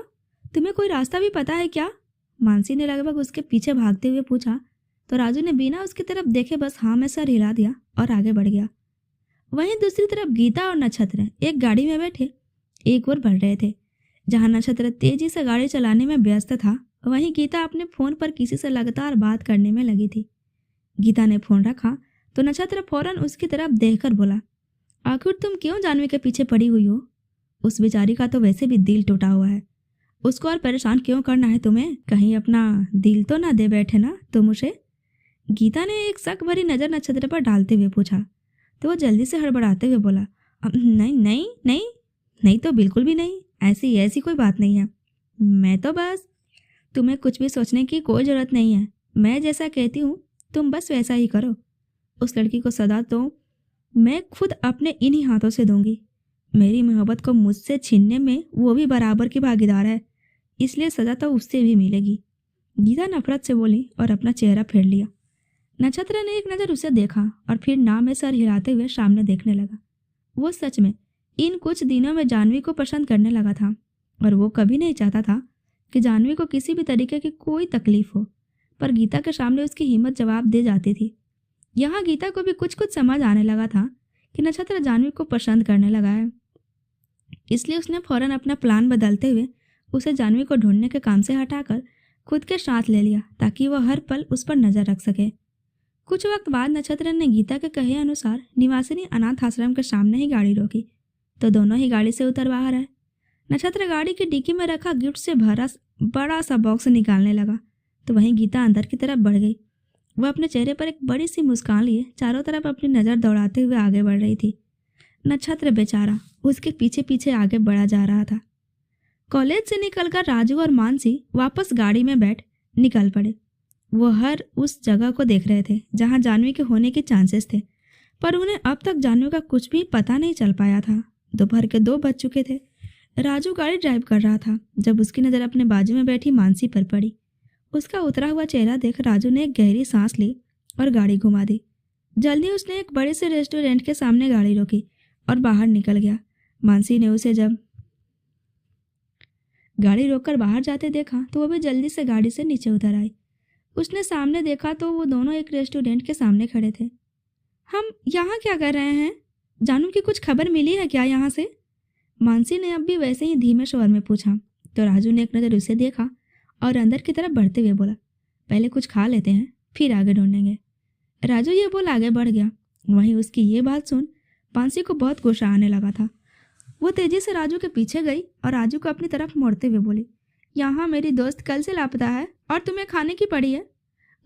तुम्हें कोई रास्ता भी पता है क्या? मानसी ने लगभग उसके पीछे भागते हुए पूछा तो राजू ने बिना उसकी तरफ देखे बस हाँ में सर हिला दिया और आगे बढ़ गया। वहीं दूसरी तरफ गीता और नक्षत्र एक गाड़ी में बैठे एक ओर बढ़ रहे थे। जहाँ नक्षत्र तेजी से गाड़ी चलाने में व्यस्त था, वहीं गीता अपने फ़ोन पर किसी से लगातार बात करने में लगी थी। गीता ने फ़ोन रखा तो नक्षत्र फौरन उसकी तरफ देखकर बोला, आखिर तुम क्यों जानवी के पीछे पड़ी हुई हो? उस बेचारी का तो वैसे भी दिल टूटा हुआ है, उसको और परेशान क्यों करना है तुम्हें? कहीं अपना दिल तो ना दे बैठे ना तुम उसे? गीता ने एक शक भरी नज़र नक्षत्र पर डालते हुए पूछा तो वो जल्दी से हड़बड़ाते हुए बोला, नहीं नहीं नहीं नहीं तो बिल्कुल भी नहीं, ऐसी कोई बात नहीं है। मैं तो बस, तुम्हें कुछ भी सोचने की कोई ज़रूरत नहीं है, मैं जैसा कहती हूँ तुम बस वैसा ही करो। उस लड़की को सजा तो मैं खुद अपने इन्हीं हाथों से दूंगी। मेरी मोहब्बत को मुझसे छीनने में वो भी बराबर की भागीदार है, इसलिए सज़ा तो उससे भी मिलेगी। गीता नफरत से बोली और अपना चेहरा फेर लिया। नक्षत्र ने एक नज़र उसे देखा और फिर ना में सर हिलाते हुए सामने देखने लगा। वो सच में इन कुछ दिनों में जानवी को पसंद करने लगा था और वो कभी नहीं चाहता था कि जानवी को किसी भी तरीके की कोई तकलीफ हो, पर गीता के सामने उसकी हिम्मत जवाब दे जाती थी। यहाँ गीता को भी कुछ कुछ समझ आने लगा था कि नक्षत्र जानवी को पसंद करने लगा है, इसलिए उसने फौरन अपना प्लान बदलते हुए उसे जानवी को ढूंढने के काम से हटाकर खुद के साथ ले लिया ताकि वह हर पल उस पर नजर रख सके। कुछ वक्त बाद नक्षत्र ने गीता के कहे अनुसार निवासिनी अनाथ आश्रम के सामने ही गाड़ी रोकी तो दोनों ही गाड़ी से उतर बाहर आए। नक्षत्र गाड़ी की डिक्की में रखा गिफ्ट से भरा बड़ा सा बॉक्स निकालने लगा तो वहीं गीता अंदर की तरफ बढ़ गई। वह अपने चेहरे पर एक बड़ी सी मुस्कान लिए चारों तरफ अपनी नज़र दौड़ाते हुए आगे बढ़ रही थी। नक्षत्र बेचारा उसके पीछे पीछे आगे बढ़ा जा रहा था। कॉलेज से निकलकर राजू और मानसी वापस गाड़ी में बैठ निकल पड़े। वो हर उस जगह को देख रहे थे जहाँ जानवी के होने के चांसेस थे, पर उन्हें अब तक जानवी का कुछ भी पता नहीं चल पाया था। दोपहर के 2 बज चुके थे। राजू गाड़ी ड्राइव कर रहा था जब उसकी नज़र अपने बाजू में बैठी मानसी पर पड़ी। उसका उतरा हुआ चेहरा देख राजू ने एक गहरी सांस ली और गाड़ी घुमा दी। जल्दी उसने एक बड़े से रेस्टोरेंट के सामने गाड़ी रोकी और बाहर निकल गया। मानसी ने उसे जब गाड़ी रोककर बाहर जाते देखा तो वो भी जल्दी से गाड़ी से नीचे उतर आई। उसने सामने देखा तो वो दोनों एक रेस्टोरेंट के सामने खड़े थे। हम यहाँ क्या कर रहे हैं? जानू की कुछ खबर मिली है क्या यहाँ से? मानसी ने अब भी वैसे ही धीमे स्वर में पूछा तो राजू ने एक नज़र उसे देखा और अंदर की तरफ बढ़ते हुए बोला, पहले कुछ खा लेते हैं फिर आगे ढूंढेंगे। राजू ये बोल आगे बढ़ गया। वहीं उसकी ये बात सुन मानसी को बहुत गुस्सा आने लगा था। वो तेजी से राजू के पीछे गई और राजू को अपनी तरफ मोड़ते हुए बोली, यहाँ मेरी दोस्त कल से लापता है और तुम्हें खाने की पड़ी है।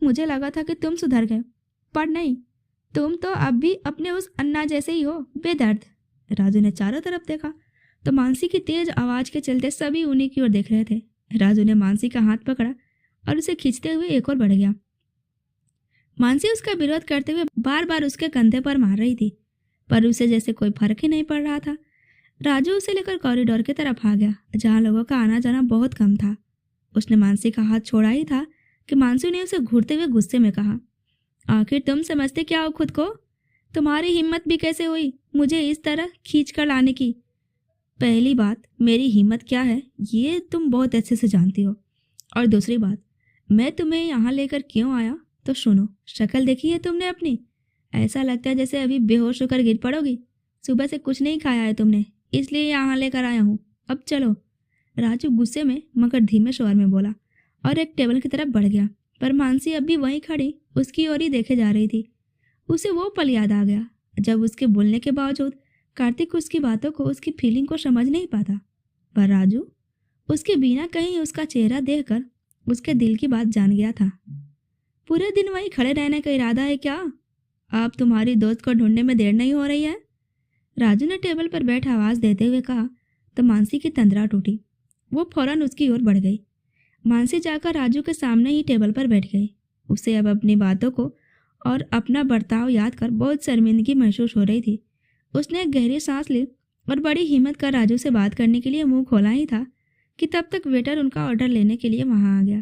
मुझे लगा था कि तुम सुधर गए, पर नहीं, तुम तो अब भी अपने उस अन्ना जैसे ही हो, बेदर्द। राजू ने चारों तरफ देखा तो मानसी की तेज आवाज के चलते सभी उन्हीं की ओर देख रहे थे। राजू ने मानसी का हाथ पकड़ा और उसे खींचते हुए एक और बढ़ गया। मानसी उसका विरोध करते हुए बार बार उसके कंधे पर मार रही थी, पर उसे जैसे कोई फर्क ही नहीं पड़ रहा था। राजू उसे लेकर कॉरिडोर की तरफ आ गया, जहां लोगों का आना जाना बहुत कम था। उसने मानसी का हाथ छोड़ा ही था कि मानसी ने उसे घूरते हुए गुस्से में कहा, आखिर तुम समझते क्या हो खुद को? तुम्हारी हिम्मत भी कैसे हुई मुझे इस तरह खींच कर लाने की? पहली बात, मेरी हिम्मत क्या है ये तुम बहुत अच्छे से जानती हो, और दूसरी बात, मैं तुम्हें यहाँ लेकर क्यों आया तो सुनो। शक्ल देखी है तुमने अपनी? ऐसा लगता है जैसे अभी बेहोश होकर गिर पड़ोगी। सुबह से कुछ नहीं खाया है तुमने, इसलिए यहाँ लेकर आया हूँ। अब चलो। राजू गुस्से में मगर धीमे स्वर में बोला और एक टेबल की तरफ बढ़ गया, पर मानसी अब भी वहीं खड़ी उसकी ओर ही देखे जा रही थी। उसे वो पल याद आ गया जब उसके बोलने के बावजूद कार्तिक उसकी बातों को, उसकी फीलिंग को समझ नहीं पाता, पर राजू उसके बिना कहीं उसका चेहरा देखकर उसके दिल की बात जान गया था। पूरे दिन वहीं खड़े रहने का इरादा है क्या? अब तुम्हारी दोस्त को ढूंढने में देर नहीं हो रही है? राजू ने टेबल पर बैठ आवाज देते हुए कहा तो मानसी की तंद्रा टूटी। वो फौरन उसकी ओर बढ़ गई। मानसी जाकर राजू के सामने ही टेबल पर बैठ गई। उसे अब अपनी बातों को और अपना बर्ताव याद कर बहुत शर्मिंदगी महसूस हो रही थी। उसने एक गहरी सांस ली और बड़ी हिम्मत कर राजू से बात करने के लिए मुंह खोला ही था कि तब तक वेटर उनका ऑर्डर लेने के लिए वहां आ गया।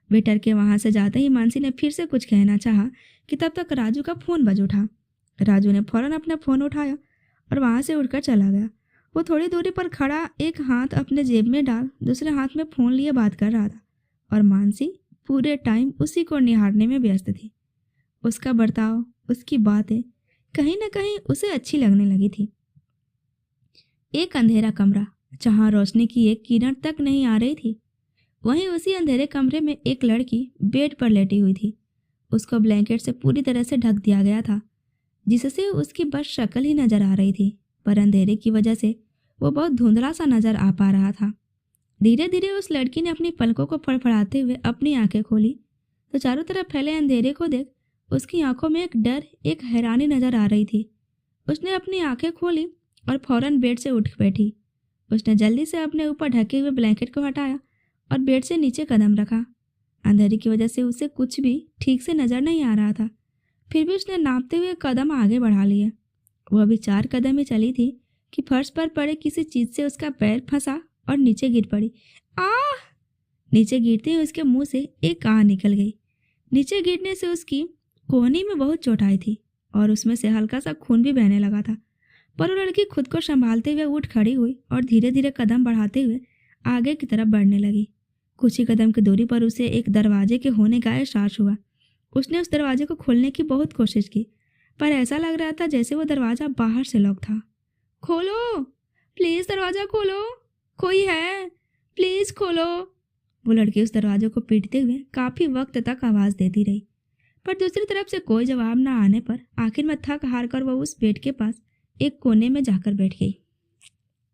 वेटर के वहां से जाते ही मानसी ने फिर से कुछ कहना चाहा कि तब तक राजू का फोन बज उठा। राजू ने फौरन अपना फोन उठाया और वहां से उठकर चला गया। वो थोड़ी दूरी पर खड़ा एक हाथ अपने जेब में डाल दूसरे हाथ में फोन लिए बात कर रहा था, और मानसी पूरे टाइम उसी को निहारने में व्यस्त थी। उसका बर्ताव, उसकी बातें कहीं न कहीं उसे अच्छी लगने लगी थी। एक अंधेरा कमरा जहां रोशनी की एक किरण तक नहीं आ रही थी, वहीं उसी अंधेरे कमरे में एक लड़की बेड पर लेटी हुई थी। उसको ब्लैंकेट से पूरी तरह से ढक दिया गया था, जिससे उसकी बस शक्ल ही नजर आ रही थी, पर अंधेरे की वजह से वो बहुत धुंधला सा नजर आ पा रहा था। धीरे धीरे उस लड़की ने अपनी पलकों को फड़फड़ाते हुए अपनी आंखें खोली तो चारों तरफ फैले अंधेरे को देख उसकी आंखों में एक डर, एक हैरानी नजर आ रही थी। उसने अपनी आंखें खोली और फौरन बेड से उठ बैठी। उसने जल्दी से अपने ऊपर ढके हुए ब्लैंकेट को हटाया और बेड से नीचे कदम रखा। अंधेरे की वजह से उसे कुछ भी ठीक से नजर नहीं आ रहा था, फिर भी उसने नापते हुए कदम आगे बढ़ा लिए। वो अभी 4 कदम ही चली थी कि फर्श पर पड़े किसी चीज से उसका पैर फंसा और नीचे गिर पड़ी। आह! नीचे गिरते ही उसके मुंह से एक आह निकल गई। नीचे गिरने से उसकी कोहनी में बहुत चोट आई थी और उसमें से हल्का सा खून भी बहने लगा था, पर वो लड़की खुद को संभालते हुए उठ खड़ी हुई और धीरे धीरे कदम बढ़ाते हुए आगे की तरफ बढ़ने लगी। कुछ ही कदम की दूरी पर उसे एक दरवाजे के होने का एहसास हुआ। उसने उस दरवाजे को खोलने की बहुत कोशिश की, पर ऐसा लग रहा था जैसे वो दरवाजा बाहर से लॉक था। खोलो, प्लीज दरवाजा खोलो, कोई है, प्लीज खोलो। वो लड़की उस दरवाजे को पीटते हुए काफी वक्त तक आवाज देती रही, पर दूसरी तरफ से कोई जवाब न आने पर आखिर में थक हार कर वो उस बेड के पास एक कोने में जाकर बैठ गई।